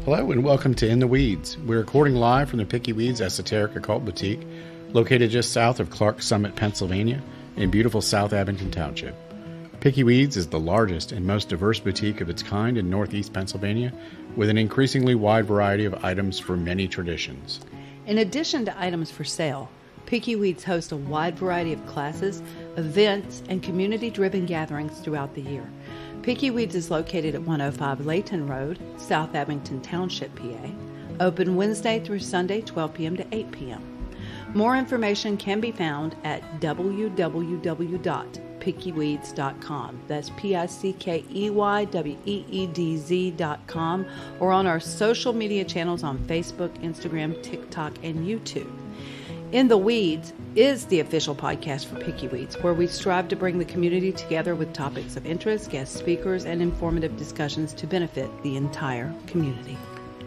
Hello and welcome to In the Weeds. We're recording live from the Pickeyweedz Esoteric Occult Boutique, located just south of Clark Summit, Pennsylvania, in beautiful South Abington Township. Pickeyweedz is the largest and most diverse boutique of its kind in northeast Pennsylvania, with an increasingly wide variety of items for many traditions. In addition to items for sale, Pickeyweedz hosts a wide variety of classes, events, and community-driven gatherings throughout the year. Pickeyweedz is located at 105 Layton Road, South Abington Township, PA. Open Wednesday through Sunday, 12 p.m. to 8 p.m. More information can be found at www.pickeyweedz.com. That's PICKEYWEEDZ.com, or on our social media channels on Facebook, Instagram, TikTok, and YouTube. In the Weeds is the official podcast for Pickeyweedz, where we strive to bring the community together with topics of interest, guest speakers, and informative discussions to benefit the entire community.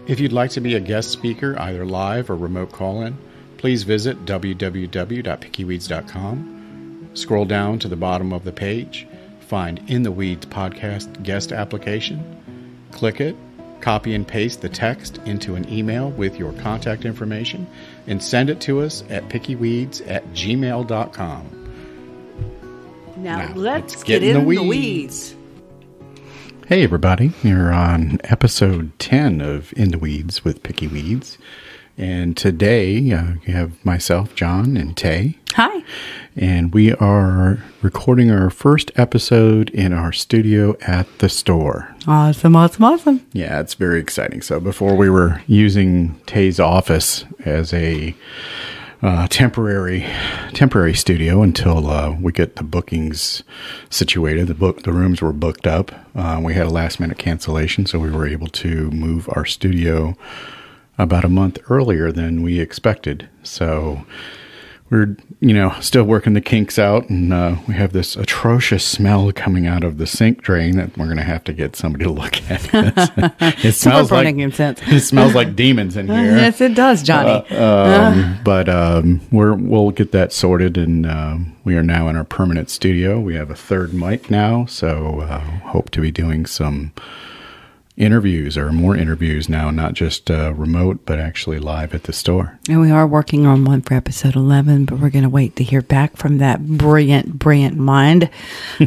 If you'd like to be a guest speaker, either live or remote call-in, please visit www.pickeyweedz.com. Scroll down to the bottom of the page, find In the Weeds podcast guest application, click it, copy and paste the text into an email with your contact information, and send it to us at pickeyweedz@gmail.com. Now let's get in the weeds. Hey everybody, you're on episode 10 of In the Weeds with Pickeyweedz. And today you have myself, John, and Tay. Hi. And we are recording our first episode in our studio at the store. Awesome. Yeah, it's very exciting. So before we were using Tay's office as a temporary studio until we get the bookings situated. The rooms were booked up. We had a last minute cancellation, so we were able to move our studio about a month earlier than we expected. So we're, still working the kinks out, and we have this atrocious smell coming out of the sink drain that we're going to have to get somebody to look at. It smells like demons in here. Yes, it does, Johnny. But we'll get that sorted, and we are now in our permanent studio. We have a third mic now, so hope to be doing some interviews or more interviews now, not just remote, but actually live at the store. And we are working on one for episode 11, but we're going to wait to hear back from that brilliant mind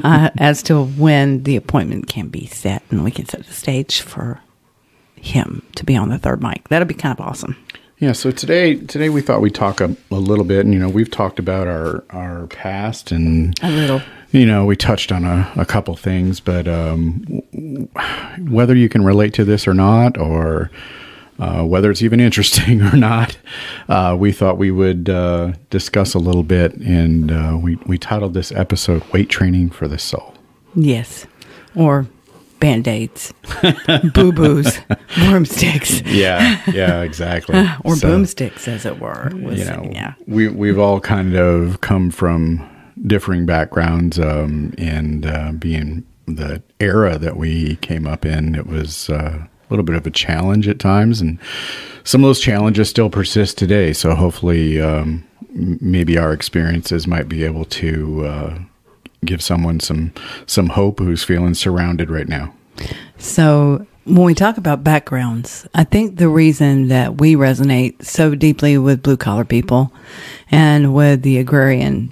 as to when the appointment can be set, and we can set the stage for him to be on the third mic. That'll be kind of awesome. Yeah, so today we thought we'd talk a little bit, and we've talked about our past and a little. We touched on a couple things, but whether you can relate to this or not, or whether it's even interesting or not, we thought we would discuss a little bit, and we titled this episode "Weight Training for the Soul." Yes, or Band-Aids, boo-boos, broomsticks. Yeah, exactly. Or boomsticks, as it were. We've all kind of come from differing backgrounds, and being the era that we came up in, it was a little bit of a challenge at times, and some of those challenges still persist today. So hopefully, maybe our experiences might be able to give someone some hope who's feeling surrounded right now. So when we talk about backgrounds, I think the reason that we resonate so deeply with blue collar people and with the agrarian,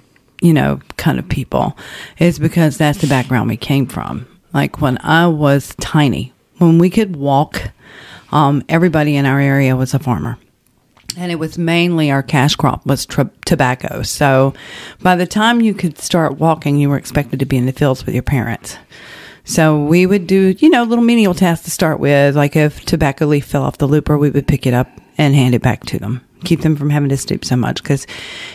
kind of people is because that's the background we came from. Like when I was tiny, when we could walk, everybody in our area was a farmer. And it was mainly our cash crop was tobacco. So by the time you could start walking, you were expected to be in the fields with your parents. So we would do, little menial tasks to start with. Like if tobacco leaf fell off the looper, we would pick it up and hand it back to them. Keep them from having to stoop so much, because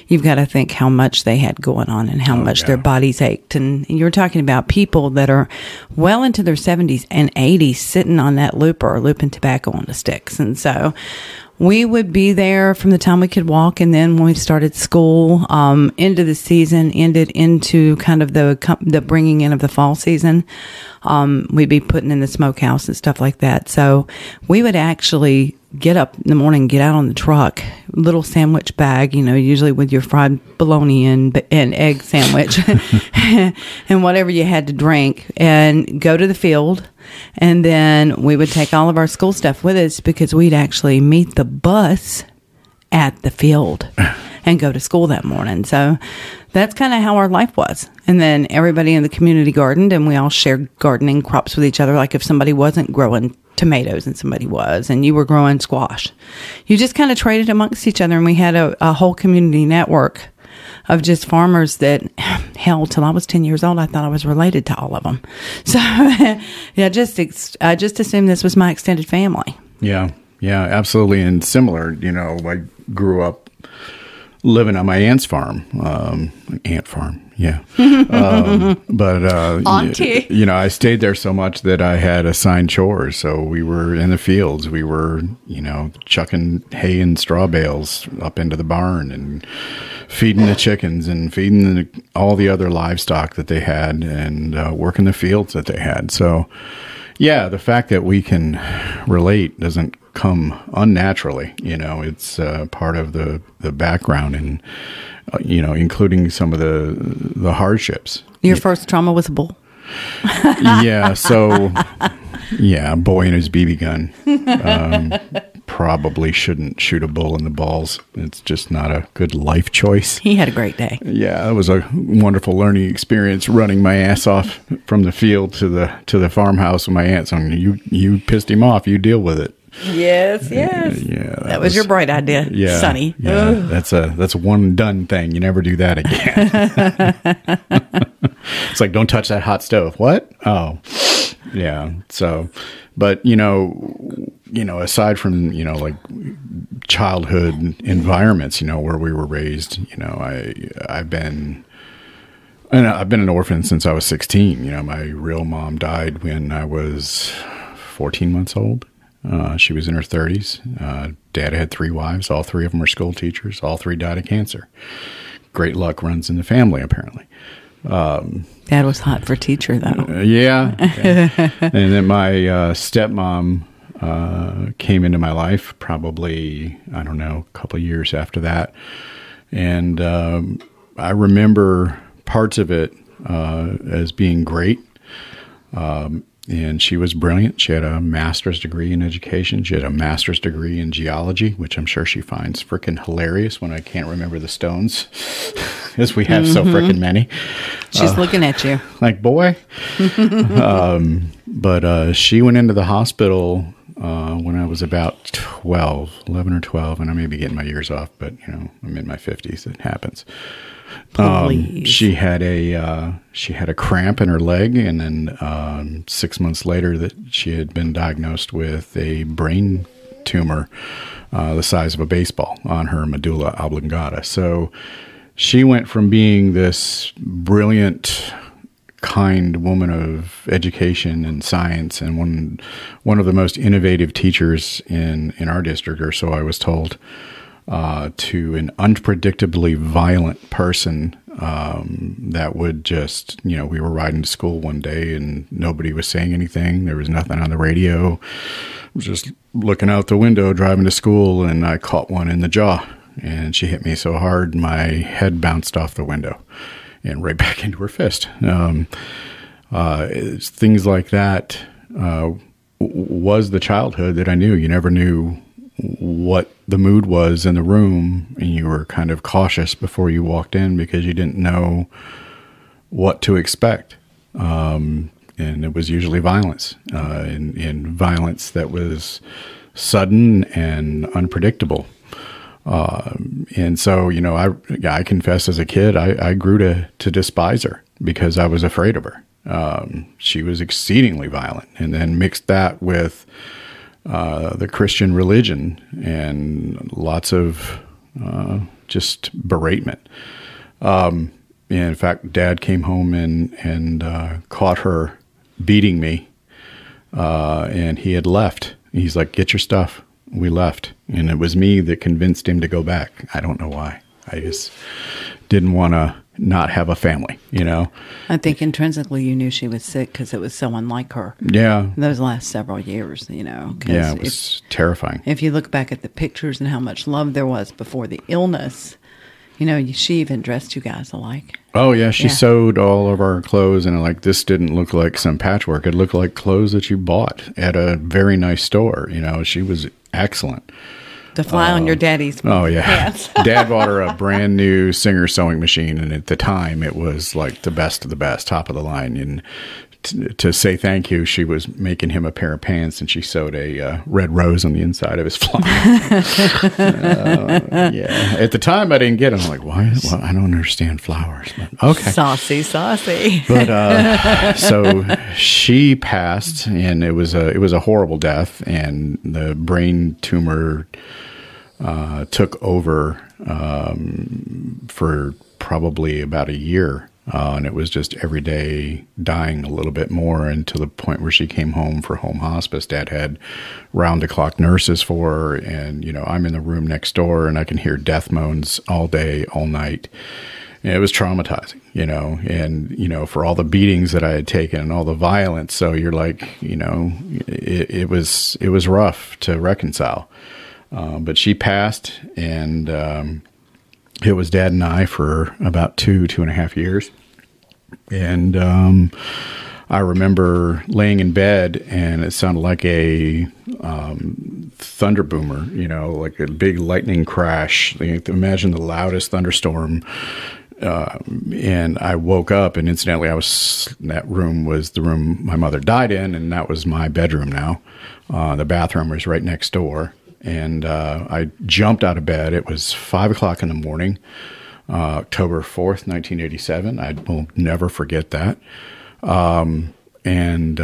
you've got to think how much they had going on and how much their bodies ached. And you're talking about people that are well into their 70s and 80s sitting on that looper, looping tobacco on the sticks. And so we would be there from the time we could walk, and then when we started school, into the season, ended into kind of the bringing in of the fall season, we'd be putting in the smokehouse and stuff like that. So we would actually get up in the morning, get out on the truck, little sandwich bag, usually with your fried bologna and egg sandwich and whatever you had to drink, and go to the field. And then we would take all of our school stuff with us because we'd actually meet the bus at the field and go to school that morning. So that's kind of how our life was. And then everybody in the community gardened, and we all shared gardening crops with each other. Like if somebody wasn't growing tomatoes and somebody was, and you were growing squash, you just kind of traded amongst each other. And we had a whole community network of just farmers that, hell, till I was 10 years old, I thought I was related to all of them. So yeah, I just assumed this was my extended family. Yeah, absolutely. And similar, I grew up living on my aunt's farm, ant farm. Yeah. But, Auntie. I stayed there so much that I had assigned chores. So we were in the fields. We were, chucking hay and straw bales up into the barn and feeding the chickens and feeding all the other livestock that they had, and working the fields that they had. So, yeah, the fact that we can relate doesn't come unnaturally. It's part of the background, and including some of the hardships. Your first trauma was a bull. Yeah. So, yeah, a boy and his BB gun. Probably shouldn't shoot a bull in the balls. It's just not a good life choice. He had a great day. Yeah, it was a wonderful learning experience, running my ass off from the field to the farmhouse with my aunt saying, you pissed him off, you deal with it. Yes. Yeah, that was your bright idea, yeah, Sonny. Yeah, that's a one done thing. You never do that again. It's like, don't touch that hot stove. What? Oh, yeah. So, but aside from like childhood environments, where we were raised, I've been an orphan since I was 16. My real mom died when I was 14 months old. She was in her 30s. Dad had 3 wives. All 3 of them were school teachers. All 3 died of cancer. Great luck runs in the family, apparently. Dad was hot for teacher, though. Yeah. And then my stepmom came into my life probably, I don't know, a couple of years after that. And I remember parts of it as being great. And she was brilliant. She had a master's degree in education. She had a master's degree in geology, which I'm sure she finds freaking hilarious when I can't remember the stones, as we have so freaking many. She's looking at you. Like, boy. But she went into the hospital when I was about 11 or 12, and I may be getting my years off, but, I'm in my 50s. It happens. She had a cramp in her leg, and then 6 months later that she had been diagnosed with a brain tumor the size of a baseball on her medulla oblongata. So she went from being this brilliant, kind woman of education and science, and one of the most innovative teachers in our district, or so I was told, to an unpredictably violent person that would just, we were riding to school one day and nobody was saying anything. There was nothing on the radio. I was just looking out the window driving to school, and I caught one in the jaw, and she hit me so hard my head bounced off the window and right back into her fist. Things like that was the childhood that I knew. You never knew what the mood was in the room, and you were kind of cautious before you walked in because you didn't know what to expect. And it was usually violence, and violence that was sudden and unpredictable. And so, I confess as a kid, I grew to despise her because I was afraid of her. She was exceedingly violent, and then mixed that with the Christian religion and lots of just beratement. In fact, Dad came home and caught her beating me, and he had left. He's like, "Get your stuff." We left, and it was me that convinced him to go back. I don't know why. I just didn't want to not have a family, you know? I think intrinsically you knew she was sick because it was so unlike her. Yeah. Those last several years, you know. Yeah, it was terrifying. If you look back at the pictures and how much love there was before the illness, you know, she even dressed you guys alike. Oh, yeah. She sewed all of our clothes, and like, this didn't look like some patchwork. It looked like clothes that you bought at a very nice store. You know, she was excellent. To fly on your daddy's pants. Dad bought her a brand new Singer sewing machine, and at the time it was like the best of the best, top of the line. And to say thank you, she was making him a pair of pants, and she sewed a red rose on the inside of his fly. Yeah. At the time I didn't get it. I'm like, why? Well, I don't understand flowers. But, okay. Saucy. But so she passed, and it was a horrible death, and the brain tumor took over for probably about a year. And it was just every day dying a little bit more, and to the point where she came home for home hospice. Dad had round-the-clock nurses for her, and, you know, I'm in the room next door, and I can hear death moans all day, all night. And it was traumatizing, you know, and, you know, for all the beatings that I had taken and all the violence. So you're like, you know, it was rough to reconcile. But she passed, and it was Dad and I for about 2.5 years. And I remember laying in bed, and it sounded like a thunder boomer, you know, like a big lightning crash. Like, imagine the loudest thunderstorm. And I woke up, and incidentally, that room was the room my mother died in, and that was my bedroom now. The bathroom was right next door. And I jumped out of bed. It was 5 o'clock in the morning, October 4th, 1987. I will never forget that. And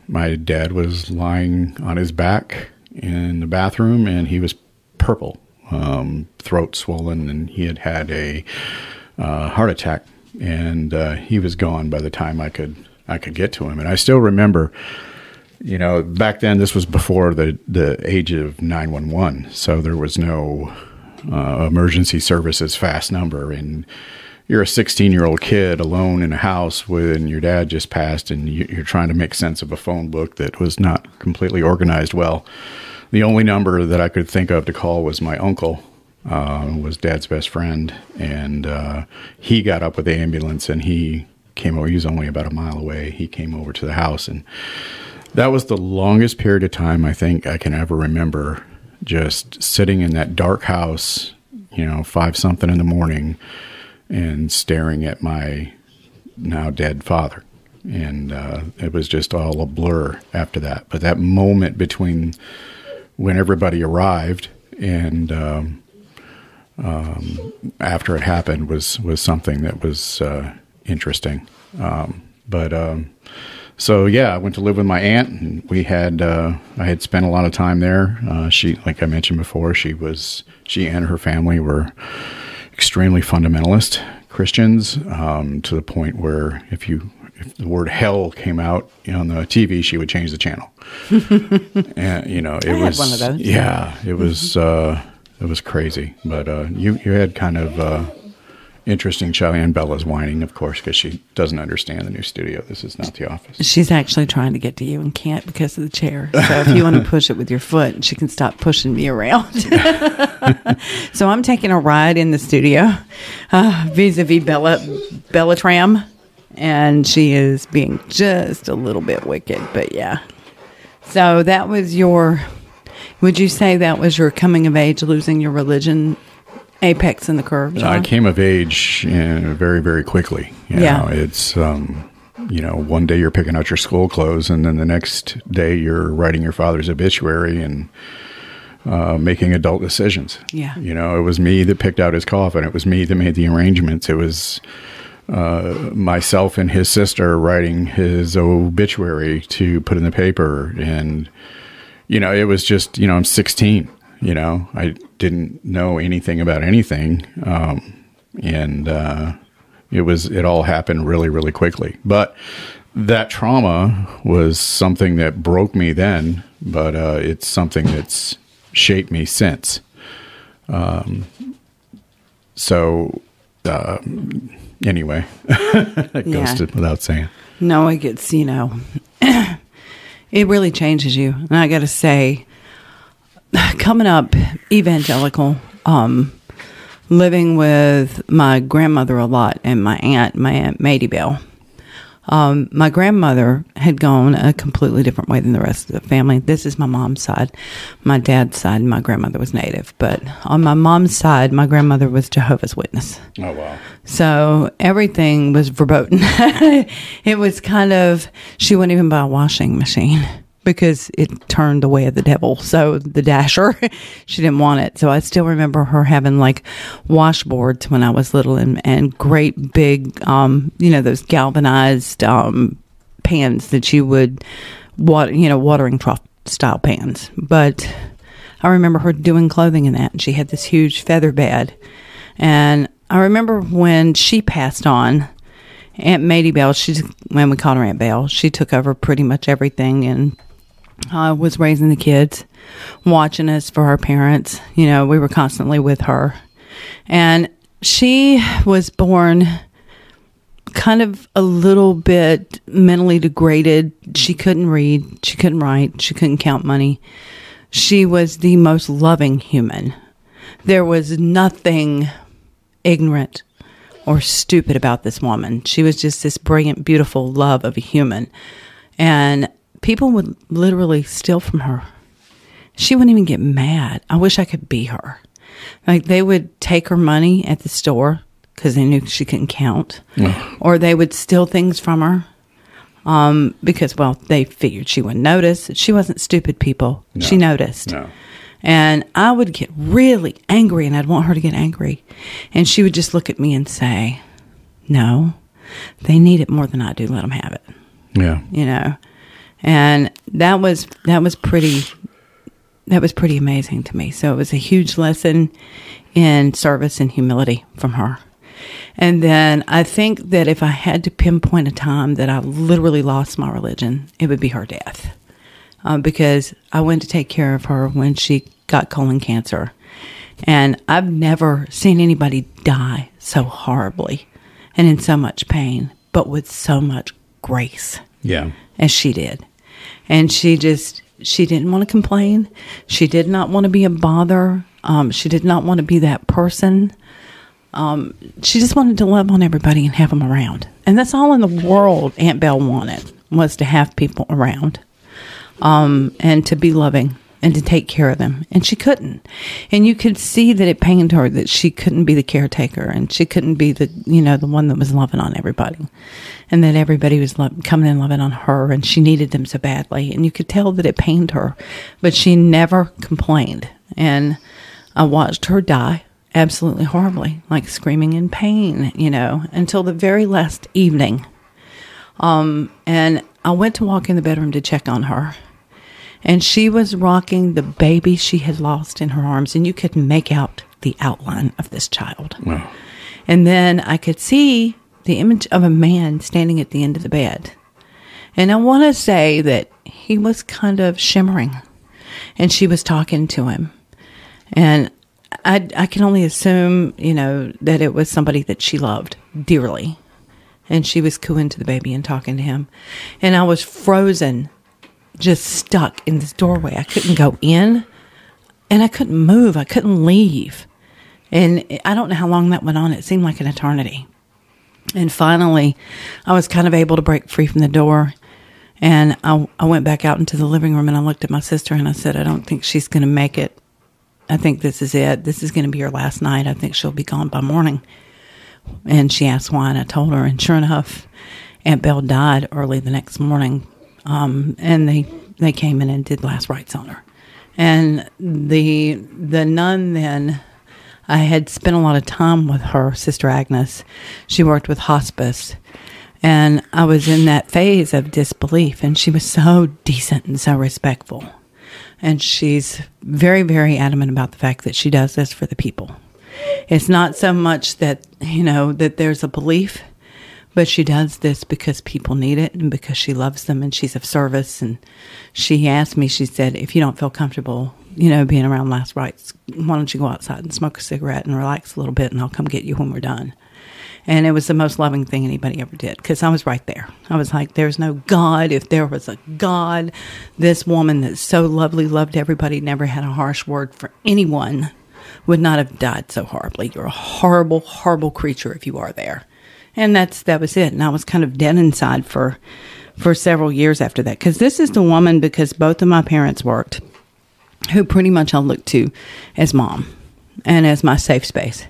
my dad was lying on his back in the bathroom, and he was purple, throat swollen, and he had a heart attack. And he was gone by the time I could get to him. And I still remember, you know, back then, this was before the age of 911, so there was no emergency services fast number, and you're a 16-year-old kid alone in a house when your dad just passed, and you're trying to make sense of a phone book that was not completely organized well. The only number that I could think of to call was my uncle, was Dad's best friend, and he got up with the ambulance, and he came over. He was only about a mile away. He came over to the house, and that was the longest period of time I think I can ever remember, just sitting in that dark house, you know, 5-something in the morning, and staring at my now dead father. And it was just all a blur after that. But that moment between when everybody arrived and after it happened was something that was interesting. So yeah, I went to live with my aunt, and we had I had spent a lot of time there. She, like I mentioned before, she and her family were extremely fundamentalist Christians, to the point where if the word hell came out on the TV, she would change the channel. And you know, I had one of those. Yeah, it was crazy. But you had kind of interesting. Cheyenne Bella's whining, of course, because she doesn't understand the new studio. This is not the office. She's actually trying to get to you and can't because of the chair. So if you want to push it with your foot, she can stop pushing me around. So I'm taking a ride in the studio, vis-a-vis Bella Tram, and she is being just a little bit wicked. But yeah. So that was would you say that was your coming of age, losing your religion apex in the curve? John? I came of age very, very quickly. You know, it's, you know, one day you're picking out your school clothes, and then the next day you're writing your father's obituary and making adult decisions. Yeah. You know, it was me that picked out his coffin. It was me that made the arrangements. It was myself and his sister writing his obituary to put in the paper. And, you know, it was just, you know, I'm 16. You know, I didn't know anything about anything. And it all happened really, really quickly. But that trauma was something that broke me then, but it's something that's shaped me since. Anyway, that goes without saying. No, it gets, it really changes you. And I got to say, coming up evangelical, living with my grandmother a lot and my Aunt Maddie Bell. My grandmother had gone a completely different way than the rest of the family. This is my mom's side. My dad's side, my grandmother was Native. But on my mom's side, my grandmother was Jehovah's Witness. Oh, wow. So everything was verboten. It was kind of, she wouldn't even buy a washing machine because it turned the way of the devil. So the dasher, she didn't want it. So I still remember her having like washboards when I was little and great big, those galvanized pans that you would, watering trough style pans. But I remember her doing clothing in that. And she had this huge feather bed. And I remember when she passed on, Aunt Maddie Bell, when we called her Aunt Bell, she took over pretty much everything and was raising the kids, watching us for our parents. We were constantly with her. And she was born kind of a little bit mentally degraded. She couldn't read. She couldn't write. She couldn't count money. She was the most loving human. There was nothing ignorant or stupid about this woman. She was just this brilliant, beautiful love of a human. And people would literally steal from her. She wouldn't even get mad. I wish I could be her. Like, they would take her money at the store because they knew she couldn't count. Or they would steal things from her because, they figured she wouldn't notice. She wasn't stupid, people. No. She noticed. No. And I would get really angry, and I'd want her to get angry. And she would just look at me and say, no, they need it more than I do. Let them have it. Yeah. And that was pretty amazing to me. So it was a huge lesson in service and humility from her. And then I think that if I had to pinpoint a time that I literally lost my religion, it would be her death. Because I went to take care of her when she got colon cancer. And I've never seen anybody die so horribly and in so much pain, but with so much grace. Yeah. As she did. And she didn't want to complain. She did not want to be a bother. She did not want to be that person. She just wanted to love on everybody and have them around. And that's all in the world Aunt Bell wanted, was to have people around. And to be loving and to take care of them. And she couldn't. And you could see that it pained her that she couldn't be the caretaker and she couldn't be the one that was loving on everybody. And that everybody was coming and loving on her and she needed them so badly. And you could tell that it pained her, but she never complained. And I watched her die absolutely horribly, like screaming in pain, until the very last evening. And I went to walk in the bedroom to check on her. And she was rocking the baby she had lost in her arms. And you could make out the outline of this child. Wow. And then I could see the image of a man standing at the end of the bed. And I want to say that he was kind of shimmering. And she was talking to him. And I can only assume, that it was somebody that she loved dearly. And she was cooing to the baby and talking to him. And I was frozen, just stuck in this doorway. I couldn't go in and I couldn't move. I couldn't leave. And I don't know how long that went on. It seemed like an eternity. And finally, I was kind of able to break free from the door. And I went back out into the living room and I looked at my sister and I said, I don't think she's going to make it. I think this is it. This is going to be her last night. I think she'll be gone by morning. And she asked why, and I told her. And sure enough, Aunt Bell died early the next morning. And they came in and did last rites on her. And the nun then, I had spent a lot of time with her, Sister Agnes. She worked with hospice. And I was in that phase of disbelief. And she was so decent and so respectful. And she's very, very adamant about the fact that she does this for the people. It's not so much that, that there's a belief, but she does this because people need it and because she loves them and she's of service. And she asked me, she said, if you don't feel comfortable, being around last rites, why don't you go outside and smoke a cigarette and relax a little bit and I'll come get you when we're done. And it was the most loving thing anybody ever did, because I was right there. I was like, there's no God. If there was a God, this woman that's so lovely, loved everybody, never had a harsh word for anyone, would not have died so horribly. You're a horrible, horrible creature if you are there. And that was it. And I was kind of dead inside for several years after that. Because this is the woman, because both of my parents worked, who pretty much I looked to as mom and as my safe space.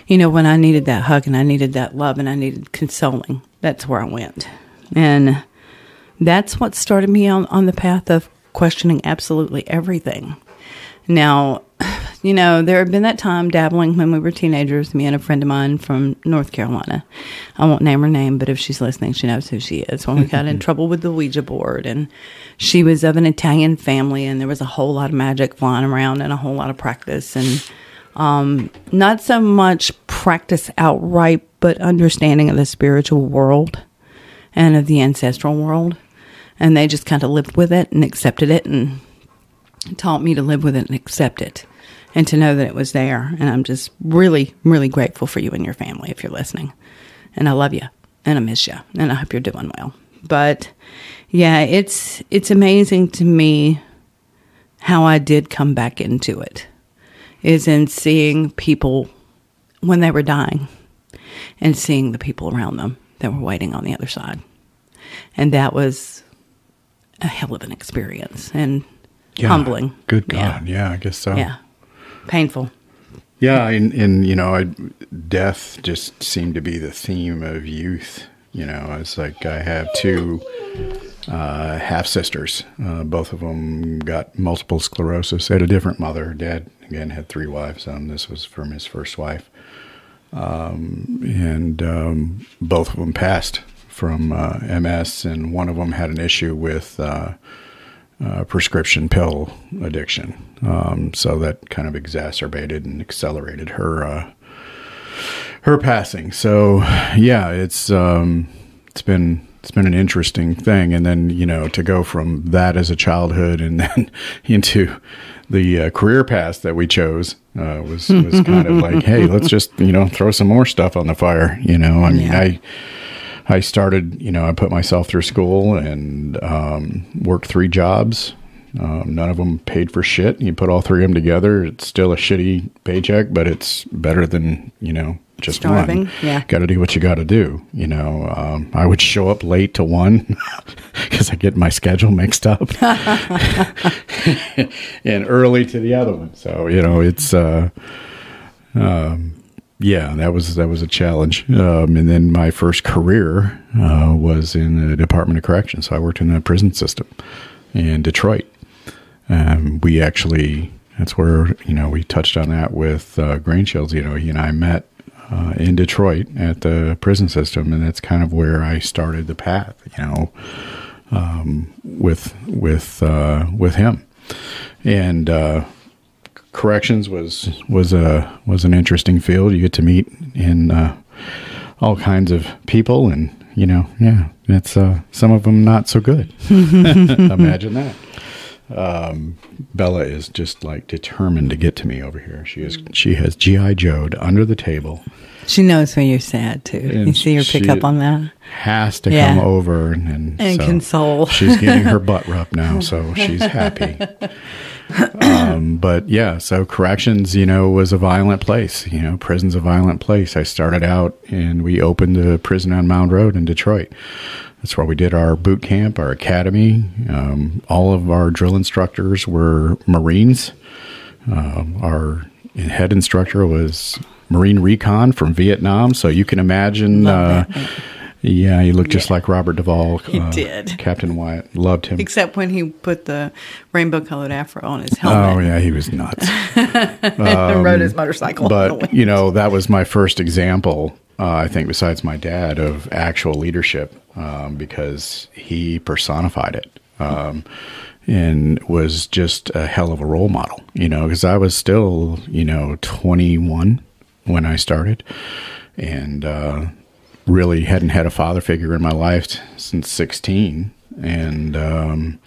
You know, when I needed that hug and I needed that love and I needed consoling, that's where I went. And that's what started me on the path of questioning absolutely everything. Now, you know, there had been that time dabbling when we were teenagers, me and a friend of mine from North Carolina. I won't name her name, but if she's listening, she knows who she is. When we got in trouble with the Ouija board, and she was of an Italian family, and there was a whole lot of magic flying around and a whole lot of practice. And not so much practice outright, but understanding of the spiritual world and of the ancestral world. And they just kind of lived with it and accepted it and taught me to live with it and accept it and to know that it was there. And I'm just really, really grateful for you and your family if you're listening. And I love you and I miss you and I hope you're doing well. But yeah, it's amazing to me how I did come back into it, is in seeing people when they were dying and seeing the people around them that were waiting on the other side. And that was a hell of an experience and humbling. Good God. Yeah, I guess so. Yeah. Painful. Yeah. And you know, death just seemed to be the theme of youth. You know, it's like I have two half-sisters. Both of them got multiple sclerosis. They had a different mother. Dad, again, had 3 wives. This was from his first wife. And both of them passed from MS, and one of them had an issue with prescription pill addiction. So that kind of exacerbated and accelerated her passing. So yeah, it's been an interesting thing. And then, you know, to go from that as a childhood and then into the career path that we chose was kind of like, hey, let's just, you know, throw some more stuff on the fire. You know, I mean, I started, you know, I put myself through school and worked 3 jobs. None of them paid for shit. You put all 3 of them together, it's still a shitty paycheck, but it's better than, you know, just starving. One. Yeah. Got to do what you got to do. You know, I would show up late to one because I get my schedule mixed up and early to the other one. So, you know, it's, yeah, that was a challenge. And then my first career was in the Department of Corrections. So I worked in the prison system in Detroit. We actually, that's where, you know, we touched on that with Grain Shields. You know, he and I met in Detroit at the prison system, and that's kind of where I started the path, you know, with him. And corrections was an interesting field. You get to meet in all kinds of people, and you know, yeah, it's some of them not so good. Imagine that. Bella is just like determined to get to me over here. She has G.I. Joe'd under the table. She knows when you're sad too. You see her pick up on that. Has to come over and so console. She's getting her butt rubbed now, so she's happy. But yeah, so corrections, you know, was a violent place. You know, prison's a violent place. I started out and we opened the prison on Mound Road in Detroit. That's where we did our boot camp, our academy. All of our drill instructors were Marines. Our head instructor was Marine Recon from Vietnam. So you can imagine, yeah, he looked just like Robert Duvall. He did. Captain Wyatt. Loved him. Except when he put the rainbow-colored afro on his helmet. Oh, yeah, he was nuts. Rode his motorcycle. But, you know, that was my first example, I think, besides my dad, of actual leadership, because he personified it. And was just a hell of a role model, you know, because I was still, you know, 21 when I started, and really hadn't had a father figure in my life since 16, and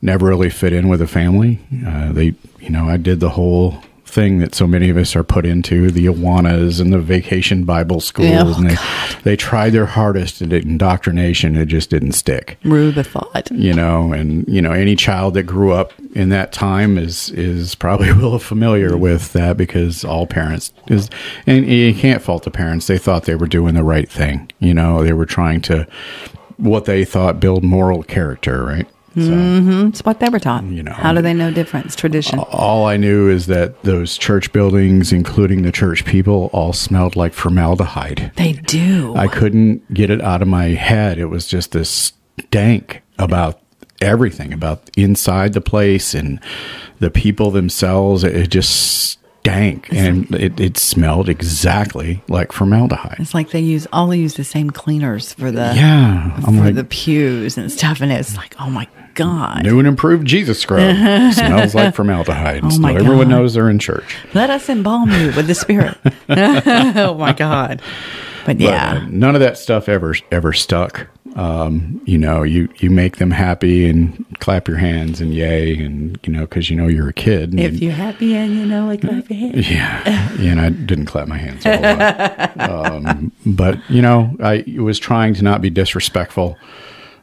never really fit in with a family. You know, I did the whole thing that so many of us are put into, the Awanas and the vacation Bible schools. And they tried their hardest at indoctrination. It just didn't stick. Rue thought. And any child that grew up in that time is probably real familiar with that, because all parents and you can't fault the parents. They thought they were doing the right thing. They were trying to, what they thought, build moral character, right? So, it's what they were taught. How do they know difference? Tradition. All I knew is that those church buildings, including the church people, all smelled like formaldehyde. They do. I couldn't get it out of my head. It was just this stank about everything, about inside the place and the people themselves. It just stank, and it smelled exactly like formaldehyde. It's like they all use the same cleaners for the the pews and stuff, and it's like, oh my God. New and improved Jesus scrub smells like formaldehyde. Oh my God. Everyone knows they're in church. Let us embalm you with the Spirit. Oh my God. But yeah, none of that stuff ever stuck. You make them happy and clap your hands and yay, and because you're a kid. If you're happy and like clap your hands. Yeah, and I didn't clap my hands a whole lot. But I was trying to not be disrespectful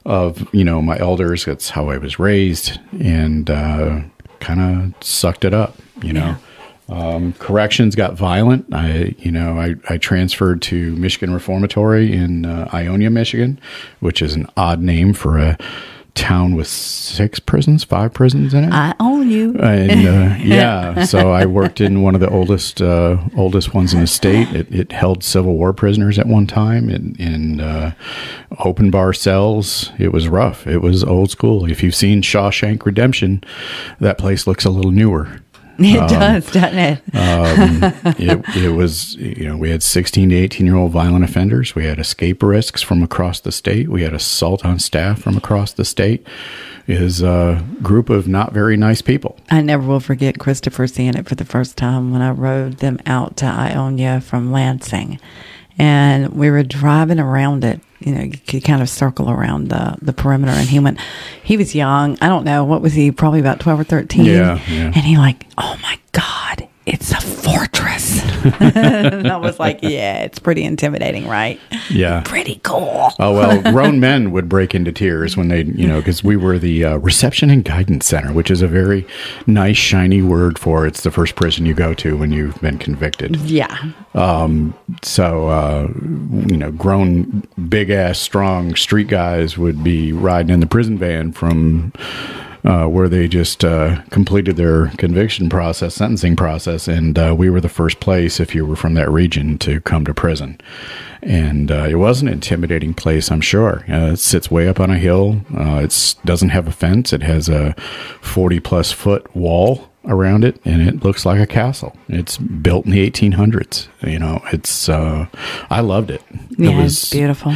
of my elders. That's how I was raised, and kind of sucked it up. Yeah. Corrections got violent. I transferred to Michigan Reformatory in Ionia, Michigan, which is an odd name for a town with 5 prisons in it. I own you. And so I worked in one of the oldest ones in the state. It held Civil War prisoners at one time in open bar cells. It was rough. It was old school. If you've seen Shawshank Redemption, that place looks a little newer. It does, doesn't it? It was, we had 16 to 18-year-old violent offenders. We had escape risks from across the state. We had assault on staff from across the state. It is a group of not very nice people. I never will forget Christopher seeing it for the first time when I rode them out to Ionia from Lansing. And we were driving around it. You could kind of circle around the perimeter. And he was young. I don't know. What was he? Probably about 12 or 13. Yeah. And he oh my God, it's a fortress. And I was like, yeah, it's pretty intimidating, right? Yeah. Pretty cool. Oh, well, grown men would break into tears when they, because we were the Reception and Guidance Center, which is a very nice, shiny word for it's the first prison you go to when you've been convicted. Yeah. Grown, big-ass, strong street guys would be riding in the prison van from where they just completed their sentencing process, and we were the first place, if you were from that region, to come to prison. And it was an intimidating place, I'm sure. It sits way up on a hill. It doesn't have a fence. It has a 40-plus foot wall around it, and it looks like a castle. It's built in the 1800s. I loved it. Yeah, it's beautiful.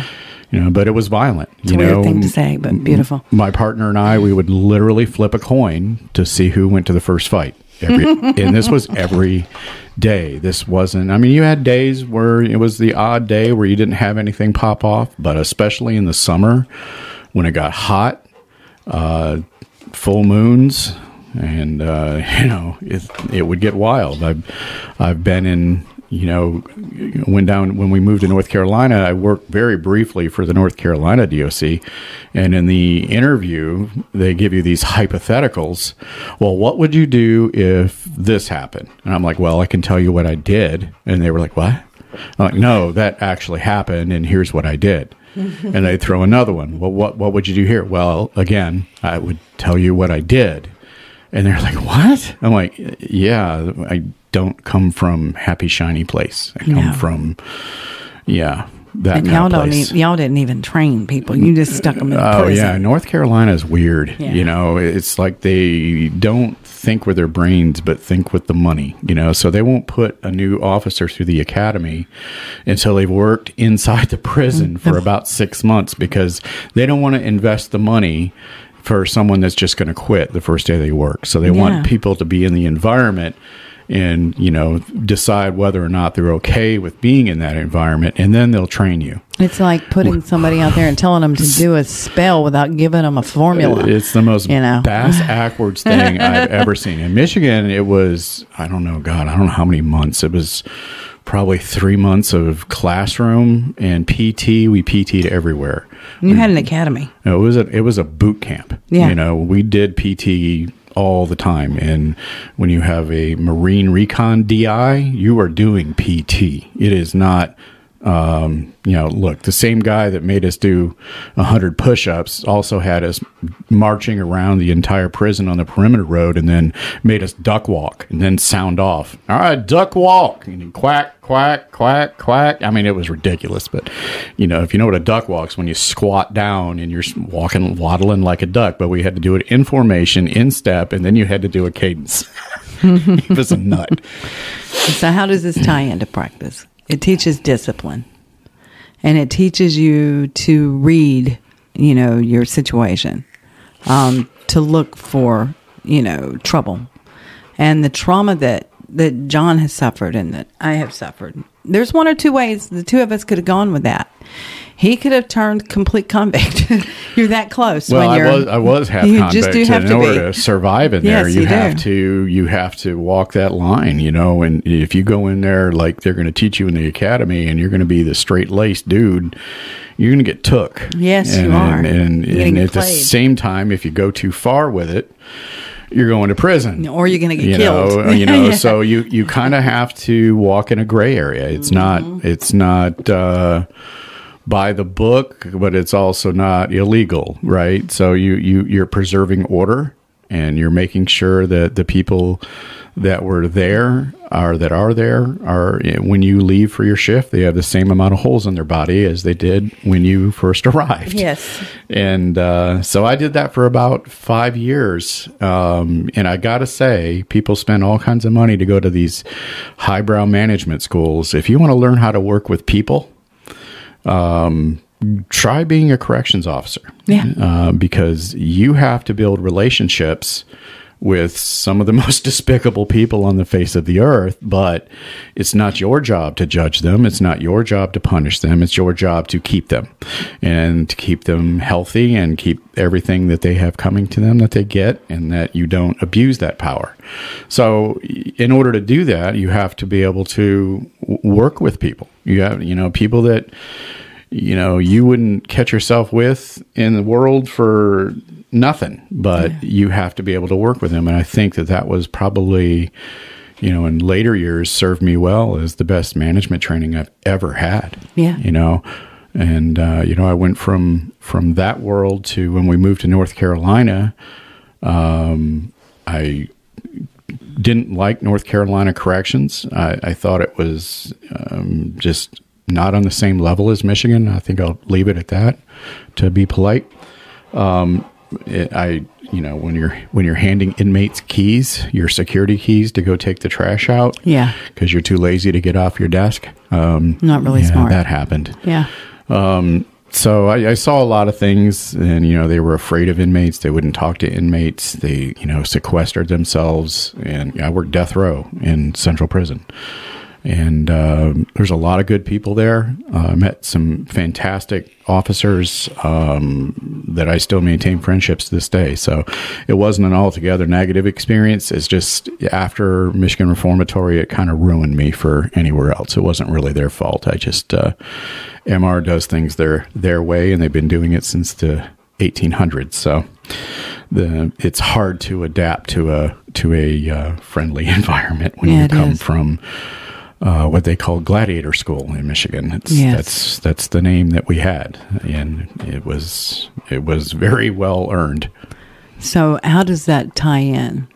But it was violent. It's a weird thing to say, but beautiful. My partner and I, we would literally flip a coin to see who went to the first fight. And this was every day. This wasn't, you had days where it was the odd day where you didn't have anything pop off, but especially in the summer when it got hot, full moons, and, it would get wild. I've been in, when we moved to North Carolina, I worked very briefly for the North Carolina DOC. And in the interview, they give you these hypotheticals. Well, what would you do if this happened? And I'm like, well, I can tell you what I did. And they were like, what? I'm like, no, that actually happened. And here's what I did. And they throw another one. Well, what would you do here? Well, again, I would tell you what I did. And they're like, what? I'm like, yeah, I don't come from happy, shiny place. I come from, that and kind of place. Y'all didn't even train people. You just stuck them in prison. Oh, yeah. North Carolina is weird. Yeah. It's like they don't think with their brains, but think with the money, so they won't put a new officer through the academy until they've worked inside the prison for about 6 months, because they don't want to invest the money for someone that's just going to quit the first day they work. So they want people to be in the environment and, decide whether or not they're okay with being in that environment, and then they'll train you. It's like putting somebody out there and telling them to do a spell without giving them a formula. It's the most bass-ackwards thing I've ever seen. In Michigan, it was, I don't know how many months. It was probably 3 months of classroom and PT. We PT'd everywhere. You had an academy. It was a boot camp. Yeah. We did PT all the time. And when you have a Marine Recon DI, you are doing PT. It is not, look, the same guy that made us do 100 push-ups also had us marching around the entire prison on the perimeter road and then made us duck walk and then sound off. All right, duck walk. And then quack, quack, quack, quack. I mean, it was ridiculous. But, if you know what a duck walk's, when you squat down and you're walking, waddling like a duck. But we had to do it in formation, in step, and then you had to do a cadence. It was a nut. So how does this tie into practice? It teaches discipline, and it teaches you to read, your situation, to look for, trouble, and the trauma that John has suffered and that I have suffered. There's one or two ways the two of us could have gone with that. He could have turned complete convict. You're that close. Well, I was half convict. Just do have in order to survive in there, you have to walk that line, And if you go in there like they're going to teach you in the academy, and you're going to be the straight-laced dude, you're going to get took. Yes, you are. And at the same time, if you go too far with it, you're going to prison, or you're going to get killed. Yeah. So you kind of have to walk in a gray area. It's not by the book, but it's also not illegal, right? So you're preserving order, and you're making sure that the people that were there are when you leave for your shift, they have the same amount of holes in their body as they did when you first arrived. Yes. And so I did that for about 5 years. And I got to say, people spend all kinds of money to go to these highbrow management schools. If you want to learn how to work with people, try being a corrections officer. Yeah. Because you have to build relationships with some of the most despicable people on the face of the earth, but it's not your job to judge them. It's not your job to punish them. It's your job to keep them, and to keep them healthy, and keep everything that they have coming to them that they get, and that you don't abuse that power. So in order to do that, you have to be able to work with people. You have, people that, you wouldn't catch yourself with in the world for nothing, but you have to be able to work with them. And I think that was probably, in later years served me well as the best management training I've ever had. Yeah. And, I went from that world to when we moved to North Carolina. I didn't like North Carolina corrections. I thought it was just not on the same level as Michigan. I think I'll leave it at that, to be polite. When you're handing inmates keys, your security keys to go take the trash out, because you're too lazy to get off your desk. Not really smart. That happened. Yeah. So I saw a lot of things, and they were afraid of inmates. They wouldn't talk to inmates. They sequestered themselves, and I worked death row in Central Prison. And there's a lot of good people there. I met some fantastic officers that I still maintain friendships to this day. So it wasn't an altogether negative experience. It's just after Michigan Reformatory, it kind of ruined me for anywhere else. It wasn't really their fault. I just, MR does things their way, and they've been doing it since the 1800s. So it's hard to adapt to a friendly environment when you come from what they call gladiator school in Michigan. That's the name that we had, and it was very well earned. So how does that tie in?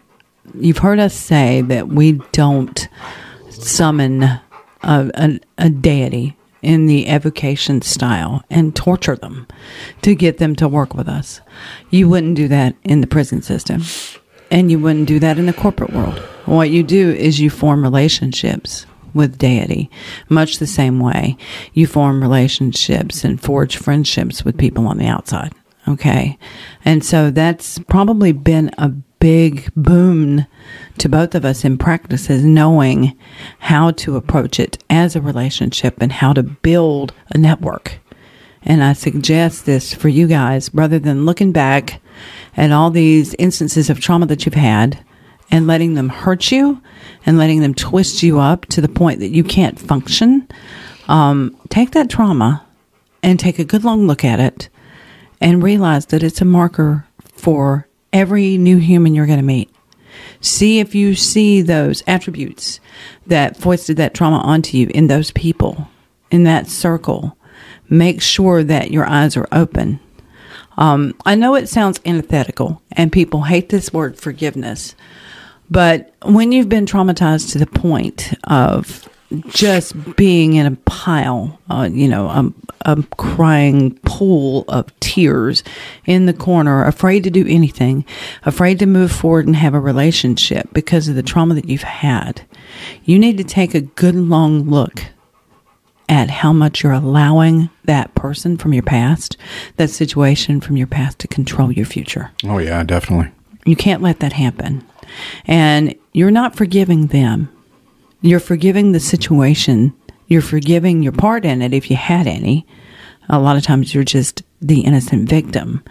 You've heard us say that we don't summon a deity in the evocation style and torture them to get them to work with us. You wouldn't do that in the prison system, and you wouldn't do that in the corporate world. What you do is you form relationships with deity, much the same way you form relationships and forge friendships with people on the outside. Okay. And so that's probably been a big boon to both of us in practice is knowing how to approach it as a relationship and how to build a network. And I suggest this for you guys, rather than looking back at all these instances of trauma that you've had and letting them hurt you and letting them twist you up to the point that you can't function. Take that trauma and take a good long look at it and realize that it's a marker for every new human you're going to meet. See if you see those attributes that foisted that trauma onto you in those people, in that circle. Make sure that your eyes are open. I know it sounds antithetical, and people hate this word forgiveness, but when you've been traumatized to the point of just being in a pile, a crying pool of tears in the corner, afraid to do anything, afraid to move forward and have a relationship because of the trauma that you've had, you need to take a good long look at how much you're allowing that person from your past, that situation from your past, to control your future. Oh, yeah, definitely. You can't let that happen. And you're not forgiving them. You're forgiving the situation. You're forgiving your part in it if you had any. A lot of times you're just the innocent victim.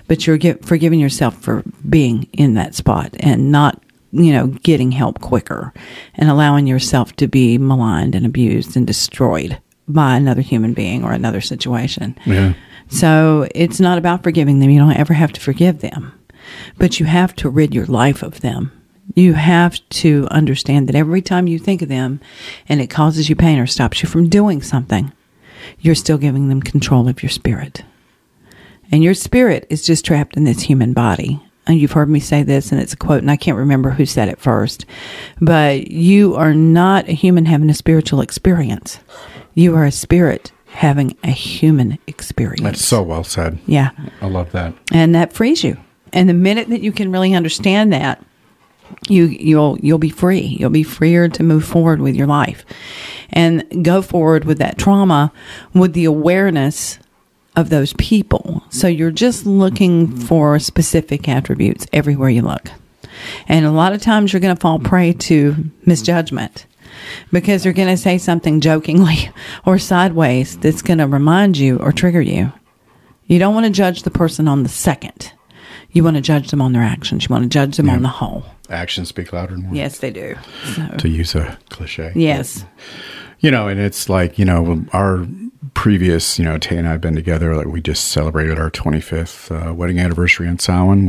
But you're forgiving yourself for being in that spot and not, getting help quicker and allowing yourself to be maligned and abused and destroyed by another human being or another situation. Yeah. So it's not about forgiving them. You don't ever have to forgive them. But you have to rid your life of them. You have to understand that every time you think of them and it causes you pain or stops you from doing something, you're still giving them control of your spirit. And your spirit is just trapped in this human body. And you've heard me say this, and it's a quote, and I can't remember who said it first. But you are not a human having a spiritual experience. You are a spirit having a human experience. That's so well said. Yeah. I love that. And that frees you. And the minute that you can really understand that, you'll be free. You'll be freer to move forward with your life and go forward with that trauma with the awareness of those people. So you're just looking for specific attributes everywhere you look. And a lot of times you're going to fall prey to misjudgment because they're going to say something jokingly or sideways that's going to remind you or trigger you. You don't want to judge the person on the second. You want to judge them on their actions. You want to judge them on the whole. Actions speak louder than words. Yes, they do. So. To use a cliche. Yes. And it's like, our previous, Tay and I have been together, like we just celebrated our 25th wedding anniversary in Samhain.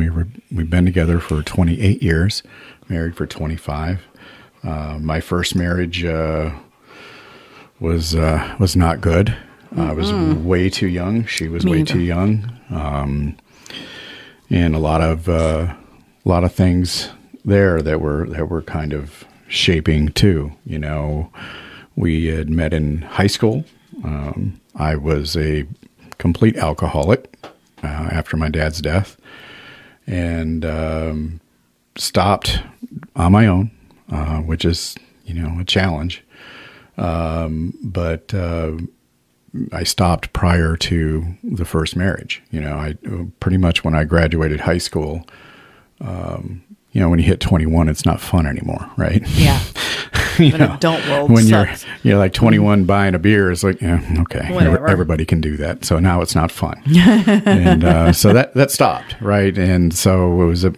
We've been together for 28 years, married for 25. My first marriage was not good. I was way too young. She was way too young. And a lot of things there that were kind of shaping too. We had met in high school. I was a complete alcoholic after my dad's death, and stopped on my own, which is a challenge. But I stopped prior to the first marriage. I pretty much when I graduated high school, when you hit 21, it's not fun anymore, right? Yeah. Adult world when sucks. you're like 21 buying a beer, it's like, okay, everybody can do that. So now it's not fun. And so that stopped, right? And so it was a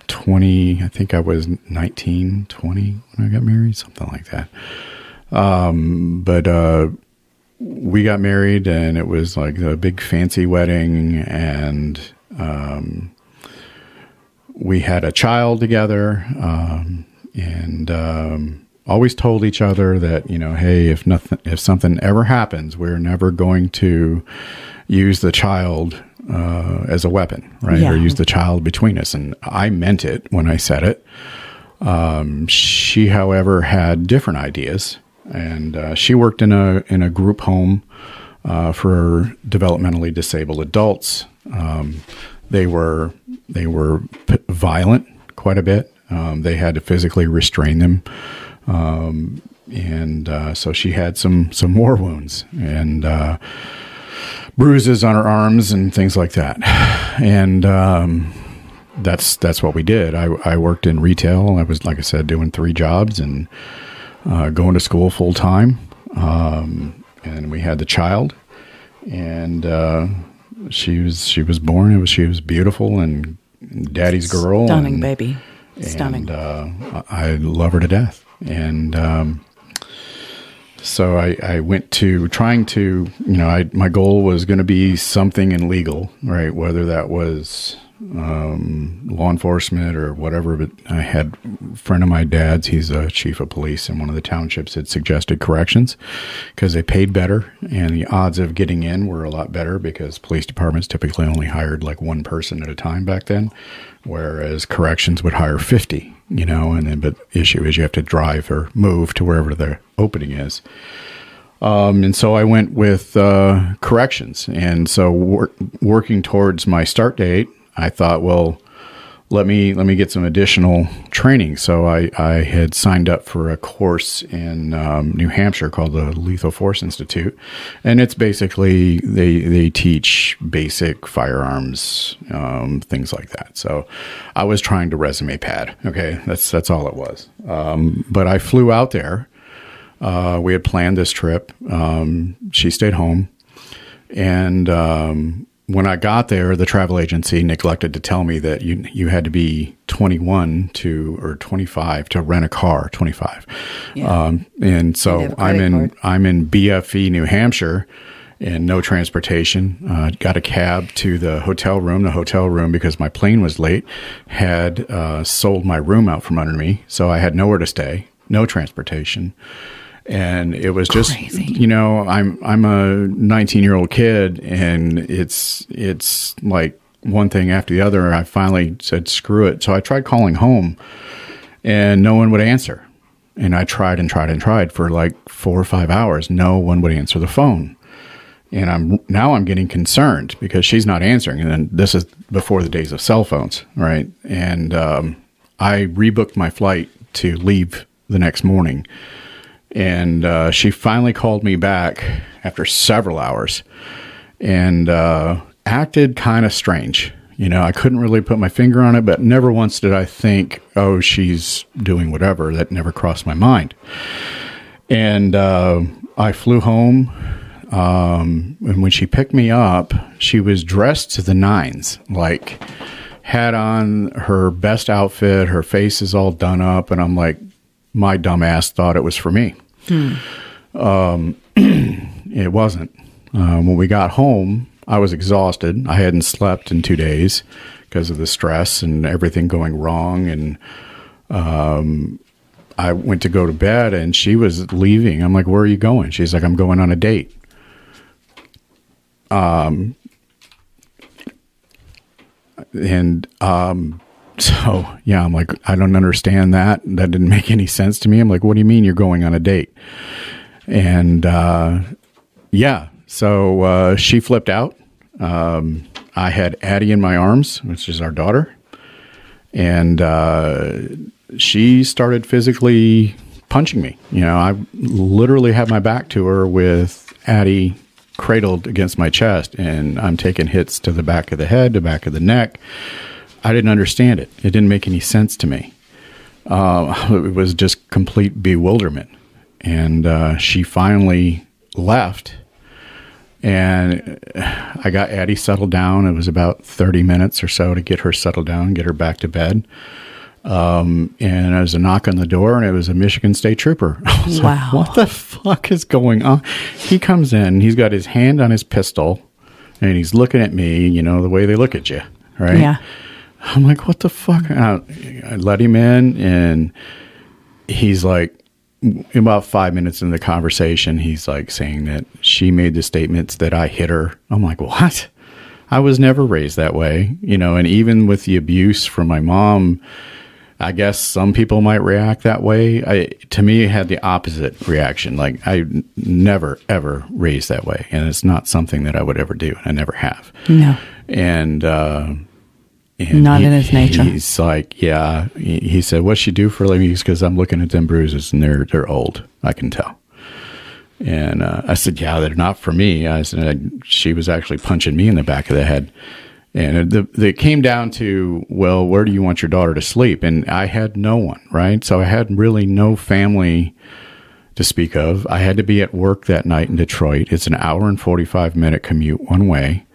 20, I think I was 19, 20 when I got married, something like that. But we got married, and it was like a big fancy wedding, and we had a child together, and always told each other that, hey, if something ever happens, we're never going to use the child as a weapon, right? Yeah. Or use the child between us. And I meant it when I said it. She, however, had different ideas. And she worked in a group home for developmentally disabled adults. They were violent quite a bit. They had to physically restrain them, and so she had some war wounds and bruises on her arms and things like that. And that's what we did. I worked in retail. I was, like I said, doing 3 jobs and going to school full time. And we had the child, and she was born. She was beautiful and daddy's girl. Stunning baby. Stunning. And I love her to death. And so I went to trying to, my goal was going to be something in legal, right? Whether that was law enforcement or whatever. But I had a friend of my dad's, he's a chief of police in one of the townships, had suggested corrections because they paid better and the odds of getting in were a lot better because police departments typically only hired like 1 person at a time back then, whereas corrections would hire 50, but the issue is you have to drive or move to wherever the opening is. And so I went with corrections. And so working towards my start date, I thought, well, let me get some additional training. So I had signed up for a course in New Hampshire called the Lethal Force Institute, and it's basically they teach basic firearms, things like that. So I was trying to resume pad. Okay, that's all it was. But I flew out there. We had planned this trip. She stayed home, and when I got there, the travel agency neglected to tell me that you had to be 21 or 25 to rent a car. 25, yeah. And so I'm in BFE, New Hampshire, and no transportation. Got a cab to the hotel room. The hotel room, because my plane was late, had sold my room out from under me, so I had nowhere to stay, no transportation. And it was just, crazy. I'm a 19-year-old kid, and it's like one thing after the other. I finally said, screw it. So I tried calling home, and no one would answer. And I tried and tried and tried for like 4 or 5 hours. No one would answer the phone. And I'm getting concerned because she's not answering. And then this is before the days of cell phones, right? And I rebooked my flight to leave the next morning. And she finally called me back after several hours and acted kind of strange. I couldn't really put my finger on it, but never once did I think, oh, she's doing whatever. That never crossed my mind. And I flew home. And when she picked me up, she was dressed to the nines, like had on her best outfit. Her face is all done up. And I'm like, my dumb ass thought it was for me. It wasn't. When we got home, I was exhausted. I hadn't slept in 2 days because of the stress and everything going wrong. And I went to go to bed, and she was leaving. I'm like, where are you going? She's like, I'm going on a date. So, yeah, I'm like, I don't understand that. That didn't make any sense to me. I'm like, what do you mean you're going on a date? And, so she flipped out. I had Addie in my arms, which is our daughter. And she started physically punching me. I literally had my back to her with Addie cradled against my chest, and I'm taking hits to the back of the head, the back of the neck. I didn't understand it. It didn't make any sense to me. It was just complete bewilderment. And she finally left, and I got Addie settled down. It was about 30 minutes or so to get her settled down, get her back to bed. And there was a knock on the door, and it was a Michigan State Trooper. I was like, what the fuck is going on? He comes in, he's got his hand on his pistol, and he's looking at me, the way they look at you, right? Yeah. I'm like, what the fuck? I let him in, and he's like, about 5 minutes into the conversation, he's like saying that she made the statements that I hit her. I'm like, what? I was never raised that way, and even with the abuse from my mom, I guess some people might react that way. To me, it had the opposite reaction. Like, I never, ever raised that way. And it's not something that I would ever do. I never have. No. And not in his nature. He's like, yeah. He said, what's she do for a living? Because I'm looking at them bruises, and they're old. I can tell. And I said, yeah, they're not for me. I said, she was actually punching me in the back of the head. And it came down to, well, where do you want your daughter to sleep? And I had no one, right? So I had really no family to speak of. I had to be at work that night in Detroit. It's an hour and 45-minute commute one way,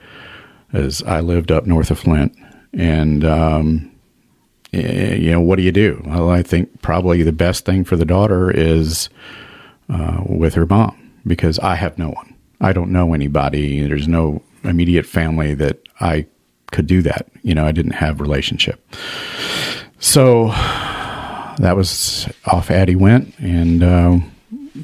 as I lived up north of Flint. And, what do you do? Well, I think probably the best thing for the daughter is with her mom, because I have no one. I don't know anybody. There's no immediate family that I could do that. I didn't have relationship. So that was off Addie went, and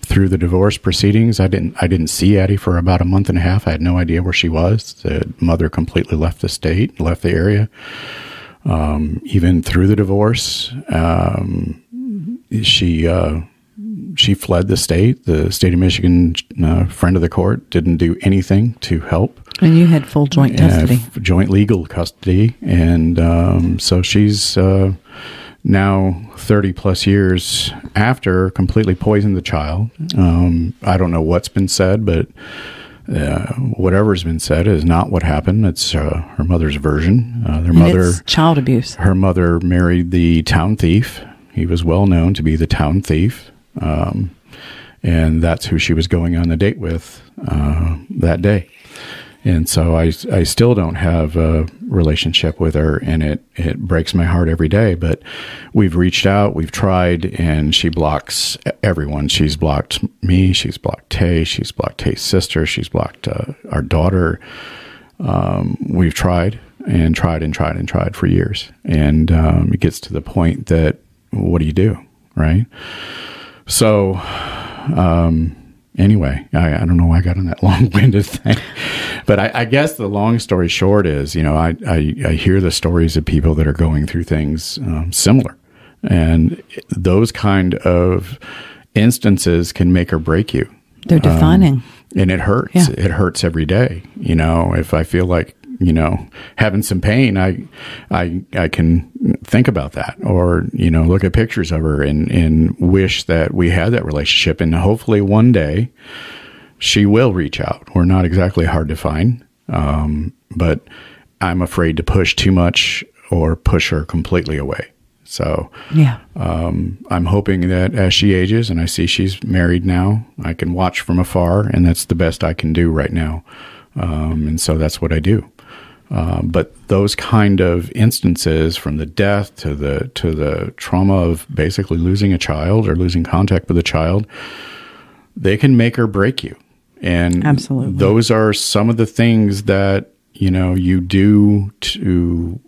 through the divorce proceedings, I didn't see Addie for about a month and a half. I had no idea where she was. The mother completely left the state, left the area. Even through the divorce, she fled the state. The state of Michigan, friend of the court, didn't do anything to help. And you had full joint custody. Joint legal custody. And so she's now 30 plus years after completely poisoned the child. I don't know what's been said, but whatever's been said is not what happened. It's her mother's version. It's child abuse. Her mother married the town thief. He was well known to be the town thief. And that's who she was going on the date with that day. And so I still don't have a relationship with her, and it breaks my heart every day. But we've reached out, we've tried, and she blocks everyone. She's blocked me, she's blocked Tay, she's blocked Tay's sister, she's blocked our daughter. We've tried and tried and tried and tried for years. And it gets to the point that, what do you do, right? So anyway, I don't know why I got on that long-winded thing. But I guess the long story short is, I hear the stories of people that are going through things similar. And those kind of instances can make or break you. They're defining. And it hurts. Yeah. It hurts every day. If I feel like, having some pain, I can think about that, or, look at pictures of her and wish that we had that relationship. And hopefully one day she will reach out. We're not exactly hard to find, but I'm afraid to push too much or push her completely away. So yeah, I'm hoping that as she ages and I see she's married now, I can watch from afar, and that's the best I can do right now. And so that's what I do. But those kind of instances, from the death to the trauma of basically losing a child or losing contact with a child, they can make or break you. And absolutely, those are some of the things that, you do to